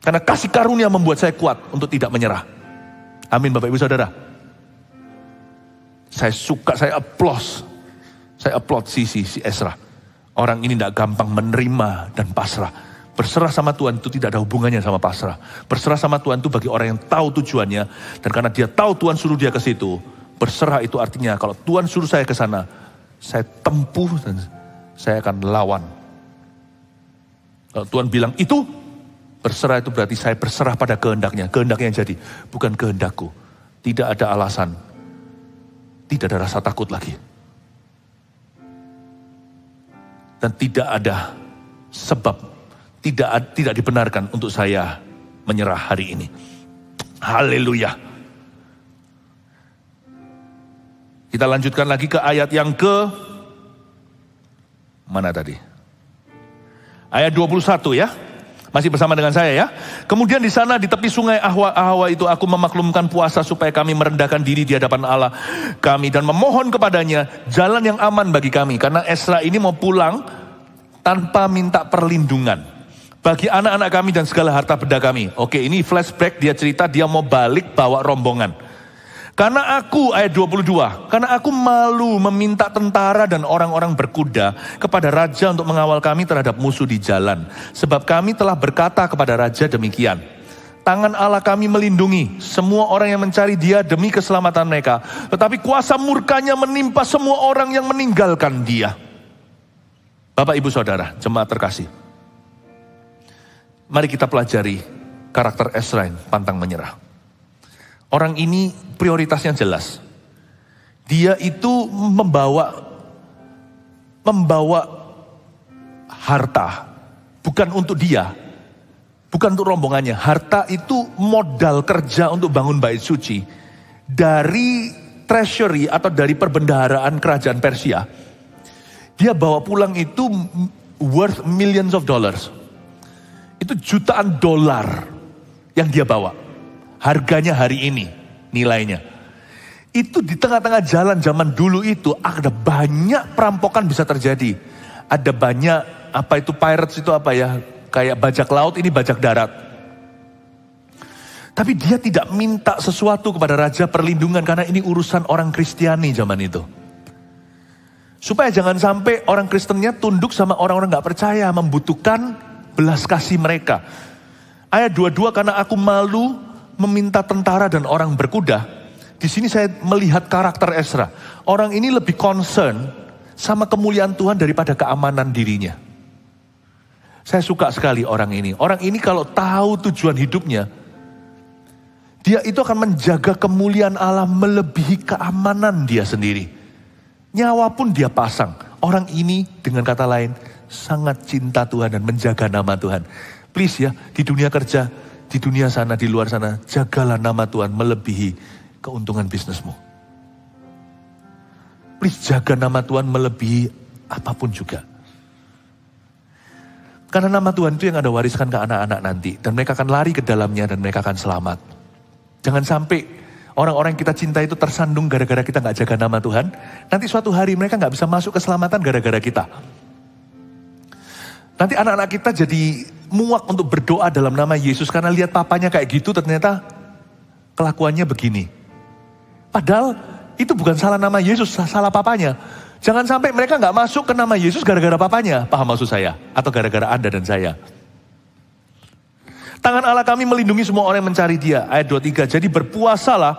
Karena kasih karunia membuat saya kuat untuk tidak menyerah. Amin Bapak Ibu Saudara. Saya suka, saya applause. Saya applaud si Esra. Orang ini tidak gampang menerima dan pasrah. Berserah sama Tuhan itu tidak ada hubungannya sama pasrah. Berserah sama Tuhan itu bagi orang yang tahu tujuannya. Dan karena dia tahu Tuhan suruh dia ke situ. Berserah itu artinya kalau Tuhan suruh saya ke sana, saya tempuh dan saya akan lawan. Kalau Tuhan bilang itu, berserah itu berarti saya berserah pada kehendaknya. Kehendaknya yang jadi, bukan kehendakku. Tidak ada alasan. Tidak ada rasa takut lagi. Dan tidak ada sebab. Tidak dibenarkan untuk saya menyerah hari ini. Haleluya. Kita lanjutkan lagi ke ayat yang mana tadi? Ayat 21 ya. Masih bersama dengan saya ya. Kemudian di sana di tepi sungai Ahwa itu aku memaklumkan puasa supaya kami merendahkan diri di hadapan Allah kami dan memohon kepadanya jalan yang aman bagi kami. Karena Esra ini mau pulang tanpa minta perlindungan bagi anak-anak kami dan segala harta benda kami. Oke, ini flashback, dia cerita dia mau balik bawa rombongan. Karena aku, ayat 22, karena aku malu meminta tentara dan orang-orang berkuda kepada raja untuk mengawal kami terhadap musuh di jalan. Sebab kami telah berkata kepada raja demikian. Tangan Allah kami melindungi semua orang yang mencari dia demi keselamatan mereka. Tetapi kuasa murkanya menimpa semua orang yang meninggalkan dia. Bapak, Ibu, Saudara, jemaat terkasih. Mari kita pelajari karakter Ezra yang pantang menyerah. Orang ini prioritasnya jelas. Dia itu membawa harta. Bukan untuk dia. Bukan untuk rombongannya. Harta itu modal kerja untuk bangun bait suci. Dari treasury atau dari perbendaharaan kerajaan Persia. Dia bawa pulang itu worth millions of dollars. Itu jutaan dolar yang dia bawa. Harganya hari ini nilainya. Itu di tengah-tengah jalan zaman dulu itu ada banyak perampokan bisa terjadi. Ada banyak pirates itu kayak bajak laut, ini bajak darat. Tapi dia tidak minta sesuatu kepada raja perlindungan karena ini urusan orang Kristiani zaman itu. Supaya jangan sampai orang Kristennya tunduk sama orang-orang gak percaya, membutuhkan belas kasih mereka. Ayat 22, karena aku malu meminta tentara dan orang berkuda. Di sini saya melihat karakter Ezra. Orang ini lebih concern sama kemuliaan Tuhan daripada keamanan dirinya. Saya suka sekali orang ini. Orang ini kalau tahu tujuan hidupnya, dia itu akan menjaga kemuliaan Allah melebihi keamanan dia sendiri. Nyawa pun dia pasang. Orang ini dengan kata lain sangat cinta Tuhan dan menjaga nama Tuhan. Please ya, di dunia kerja, di dunia sana, di luar sana, jagalah nama Tuhan melebihi keuntungan bisnismu. Please jaga nama Tuhan melebihi apapun juga. Karena nama Tuhan itu yang Anda wariskan ke anak-anak nanti. Dan mereka akan lari ke dalamnya dan mereka akan selamat. Jangan sampai orang-orang yang kita cinta itu tersandung gara-gara kita gak jaga nama Tuhan. Nanti suatu hari mereka gak bisa masuk keselamatan gara-gara kita. Nanti anak-anak kita jadi muak untuk berdoa dalam nama Yesus. Karena lihat papanya kayak gitu ternyata kelakuannya begini. Padahal itu bukan salah nama Yesus, salah papanya. Jangan sampai mereka gak masuk ke nama Yesus gara-gara papanya. Paham maksud saya? Atau gara-gara Anda dan saya. Tangan Allah kami melindungi semua orang yang mencari Dia. Ayat 23. Jadi berpuasalah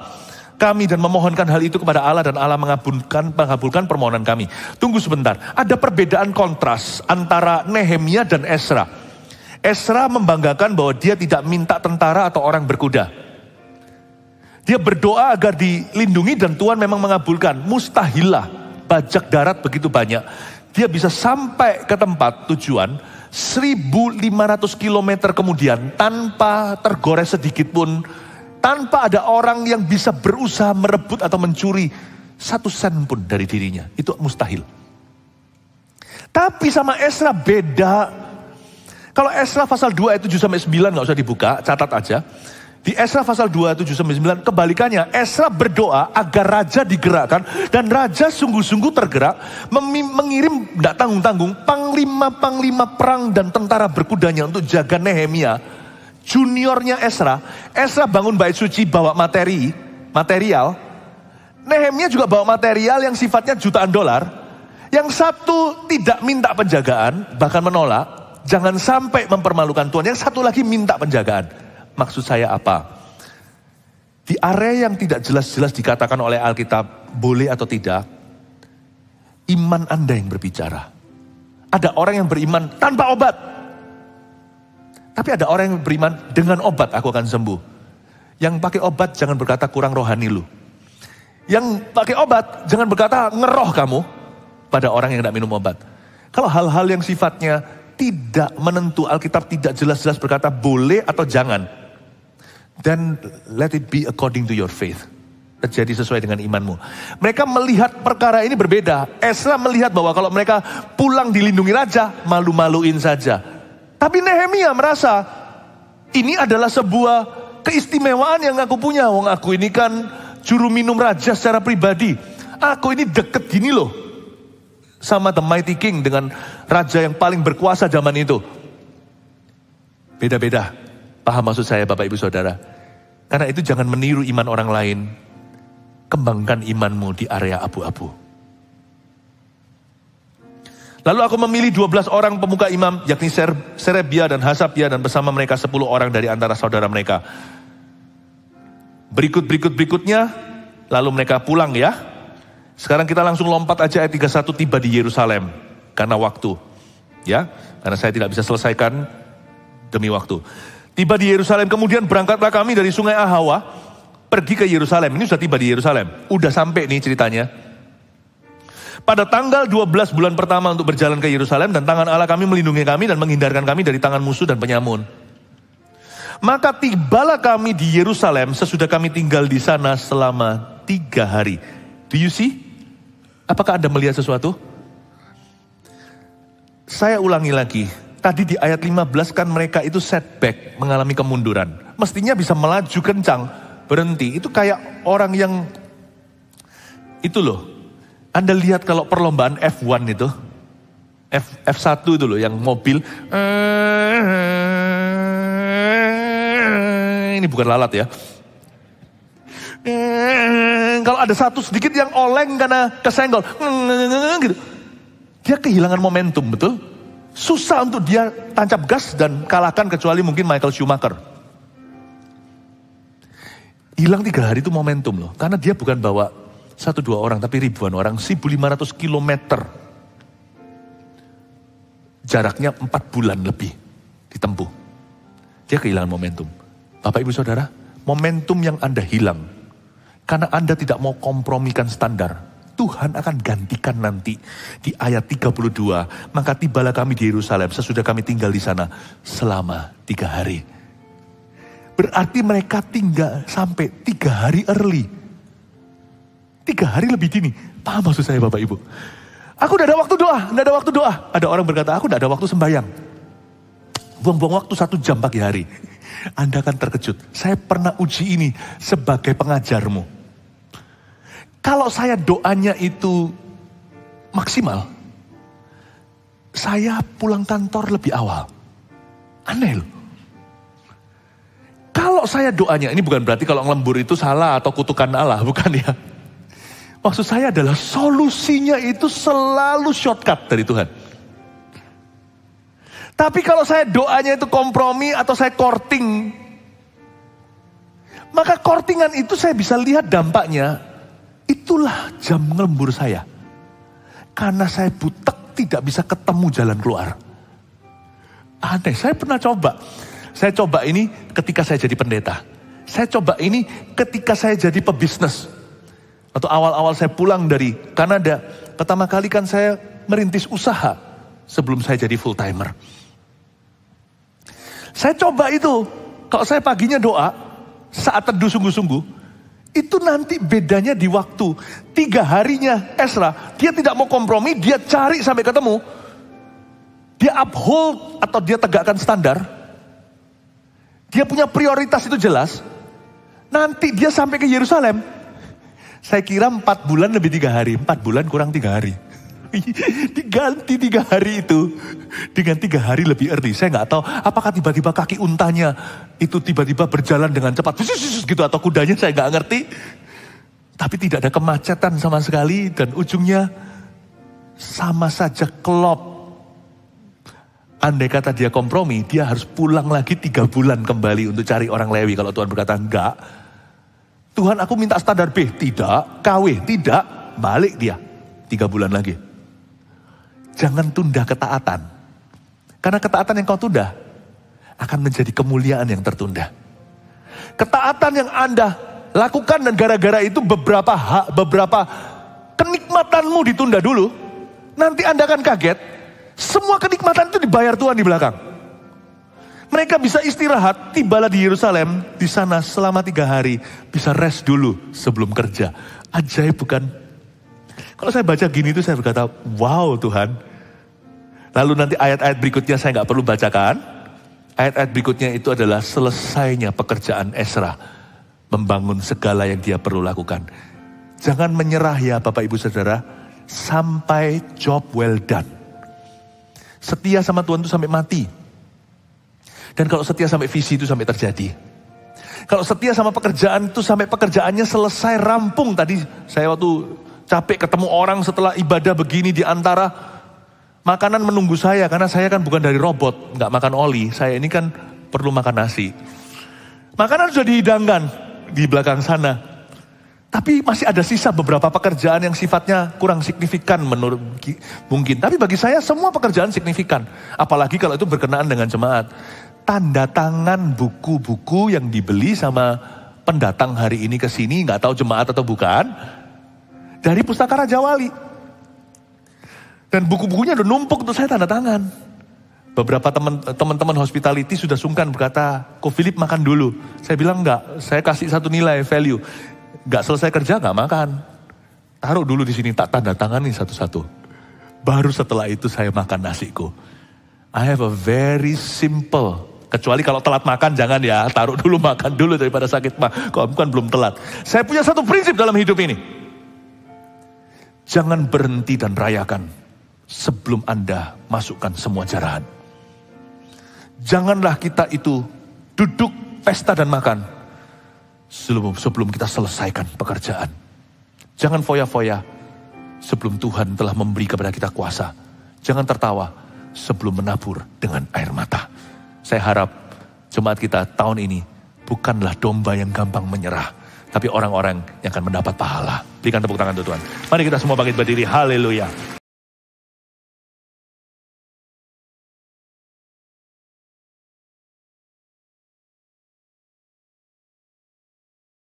kami dan memohonkan hal itu kepada Allah dan Allah mengabulkan permohonan kami. Tunggu sebentar. Ada perbedaan kontras antara Nehemia dan Ezra. Ezra membanggakan bahwa dia tidak minta tentara atau orang berkuda. Dia berdoa agar dilindungi dan Tuhan memang mengabulkan. Mustahillah bajak darat begitu banyak. Dia bisa sampai ke tempat tujuan 1.500 km kemudian tanpa tergores sedikit pun. Tanpa ada orang yang bisa berusaha merebut atau mencuri 1 sen pun dari dirinya. Itu mustahil. Tapi sama Ezra beda. Kalau Ezra pasal 2 ayat 7-9 gak usah dibuka, catat aja. Di Ezra pasal 2, 7-9, kebalikannya, Ezra berdoa agar raja digerakkan, dan raja sungguh-sungguh tergerak, mengirim, tidak tanggung-tanggung, panglima-panglima perang dan tentara berkudanya untuk jaga Nehemia, juniornya Ezra. Ezra bangun bait suci, bawa material, Nehemia juga bawa material yang sifatnya jutaan dolar, yang satu tidak minta penjagaan, bahkan menolak, jangan sampai mempermalukan Tuhan, yang satu lagi minta penjagaan. Maksud saya apa? Di area yang tidak jelas-jelas dikatakan oleh Alkitab boleh atau tidak, iman Anda yang berbicara. Ada orang yang beriman tanpa obat. Tapi ada orang yang beriman dengan obat aku akan sembuh. Yang pakai obat jangan berkata kurang rohani lu. Yang pakai obat jangan berkata ngeroh kamu pada orang yang tidak minum obat. Kalau hal-hal yang sifatnya tidak menentu, Alkitab tidak jelas-jelas berkata boleh atau jangan. Then let it be according to your faith. Terjadi sesuai dengan imanmu. Mereka melihat perkara ini berbeda. Ezra melihat bahwa kalau mereka pulang dilindungi raja, malu-maluin saja. Tapi Nehemia merasa ini adalah sebuah keistimewaan yang aku punya. Wong aku ini kan juru minum raja secara pribadi. Aku ini deket gini loh sama the mighty king, dengan raja yang paling berkuasa zaman itu. Beda-beda. Paham maksud saya Bapak Ibu Saudara? Karena itu jangan meniru iman orang lain. Kembangkan imanmu di area abu-abu. Lalu aku memilih 12 orang pemuka imam, yakni Serebia dan Hasabia, dan bersama mereka 10 orang dari antara saudara mereka. Berikutnya, lalu mereka pulang ya. Sekarang kita langsung lompat aja ayat 31, tiba di Yerusalem. Karena waktu. Ya, karena saya tidak bisa selesaikan demi waktu. Tiba di Yerusalem, kemudian berangkatlah kami dari sungai Ahawa, pergi ke Yerusalem. Ini sudah tiba di Yerusalem, udah sampai nih ceritanya. Pada tanggal 12 bulan pertama untuk berjalan ke Yerusalem, dan tangan Allah kami melindungi kami dan menghindarkan kami dari tangan musuh dan penyamun. Maka tibalah kami di Yerusalem sesudah kami tinggal di sana selama 3 hari. Do you see? Apakah Anda melihat sesuatu? Saya ulangi lagi. Tadi di ayat 15 kan mereka itu setback, mengalami kemunduran. Mestinya bisa melaju kencang, berhenti. Itu kayak orang yang, itu loh. Anda lihat kalau perlombaan F1 itu, F1 itu loh, yang mobil. Ini bukan lalat ya. Kalau ada satu sedikit yang oleng karena kesenggol, gitu. Dia kehilangan momentum, betul? Susah untuk dia tancap gas dan kalahkan kecuali mungkin Michael Schumacher. Hilang 3 hari itu momentum loh. Karena dia bukan bawa 1-2 orang, tapi ribuan orang, 1.500 kilometer. Jaraknya 4 bulan lebih ditempuh. Dia kehilangan momentum. Bapak Ibu Saudara, momentum yang Anda hilang, karena Anda tidak mau kompromikan standar, Tuhan akan gantikan nanti di ayat 32. Maka tibalah kami di Yerusalem sesudah kami tinggal di sana selama 3 hari. Berarti mereka tinggal sampai 3 hari early. 3 hari lebih dini. Paham maksud saya Bapak Ibu? Aku udah ada waktu doa, udah ada waktu doa. Ada orang berkata, aku udah ada waktu sembahyang. Buang-buang waktu 1 jam pagi hari. Anda akan terkejut. Saya pernah uji ini sebagai pengajarmu. Kalau saya doanya itu maksimal, saya pulang kantor lebih awal. Aneh loh. Kalau saya doanya, ini bukan berarti kalau ngelembur itu salah atau kutukan Allah, bukan ya. Maksud saya adalah solusinya itu selalu shortcut dari Tuhan. Tapi kalau saya doanya itu kompromi atau saya courting, maka courtingan itu saya bisa lihat dampaknya. Itulah jam ngelembur saya. Karena saya butek tidak bisa ketemu jalan keluar. Aneh, saya pernah coba. Saya coba ini ketika saya jadi pendeta. Saya coba ini ketika saya jadi pebisnis. Atau awal-awal saya pulang dari Kanada. Pertama kali kan saya merintis usaha sebelum saya jadi full timer. Saya coba itu. Kalau saya paginya doa, saat teduh sungguh-sungguh, itu nanti bedanya di waktu. 3 harinya Ezra, dia tidak mau kompromi, dia cari sampai ketemu. Dia uphold atau dia tegakkan standar. Dia punya prioritas itu jelas. Nanti dia sampai ke Yerusalem. Saya kira 4 bulan lebih 3 hari. 4 bulan kurang 3 hari. Diganti 3 hari itu dengan 3 hari lebih early. Saya nggak tahu apakah tiba-tiba kaki untanya itu tiba-tiba berjalan dengan cepat gitu atau kudanya, saya nggak ngerti. Tapi tidak ada kemacetan sama sekali dan ujungnya sama saja klop. Andai kata dia kompromi, dia harus pulang lagi 3 bulan kembali untuk cari orang Lewi. Kalau Tuhan berkata enggak, Tuhan aku minta standar B, tidak. KW, tidak. Balik dia 3 bulan lagi. Jangan tunda ketaatan. Karena ketaatan yang kau tunda akan menjadi kemuliaan yang tertunda. Ketaatan yang Anda lakukan dan gara-gara itu beberapa kenikmatanmu ditunda dulu. Nanti Anda akan kaget. Semua kenikmatan itu dibayar Tuhan di belakang. Mereka bisa istirahat, tibalah di Yerusalem. Di sana selama 3 hari. Bisa rest dulu sebelum kerja. Ajaib bukan? Kalau saya baca gini itu saya berkata, wow Tuhan. Lalu nanti ayat-ayat berikutnya saya nggak perlu bacakan. Ayat-ayat berikutnya itu adalah selesainya pekerjaan Ezra. Membangun segala yang dia perlu lakukan. Jangan menyerah ya Bapak Ibu Saudara. Sampai job well done. Setia sama Tuhan itu sampai mati. Dan kalau setia sampai visi itu sampai terjadi. Kalau setia sama pekerjaan itu sampai pekerjaannya selesai rampung. Tadi saya waktu capek ketemu orang setelah ibadah begini di antara makanan menunggu saya. Karena saya kan bukan dari robot, nggak makan oli. Saya ini kan perlu makan nasi. Makanan sudah dihidangkan di belakang sana. Tapi masih ada sisa beberapa pekerjaan yang sifatnya kurang signifikan menurut mungkin. Tapi bagi saya semua pekerjaan signifikan. Apalagi kalau itu berkenaan dengan jemaat. Tanda tangan buku-buku yang dibeli sama pendatang hari ini ke sini, nggak tahu jemaat atau bukan, dari Pustaka Raja Wali. Dan buku-bukunya udah numpuk untuk saya tanda tangan. Beberapa teman-teman hospitality sudah sungkan berkata, Ko Philip makan dulu. Saya bilang enggak, saya kasih satu nilai value. Enggak selesai kerja enggak makan. Taruh dulu di sini, tak tanda tangani satu-satu. Baru setelah itu saya makan nasiku. I have a very simple, kecuali kalau telat makan jangan ya, taruh dulu makan dulu daripada sakit mah. Kalau bukan belum telat. Saya punya satu prinsip dalam hidup ini. Jangan berhenti dan rayakan sebelum Anda masukkan semua jarahan. Janganlah kita itu duduk pesta dan makan sebelum kita selesaikan pekerjaan. Jangan foya-foya sebelum Tuhan telah memberi kepada kita kuasa. Jangan tertawa sebelum menabur dengan air mata. Saya harap jemaat kita tahun ini bukanlah domba yang gampang menyerah, tapi orang-orang yang akan mendapat pahala. Berikan tepuk tangan untuk Tuhan. Mari kita semua bangkit berdiri. Haleluya.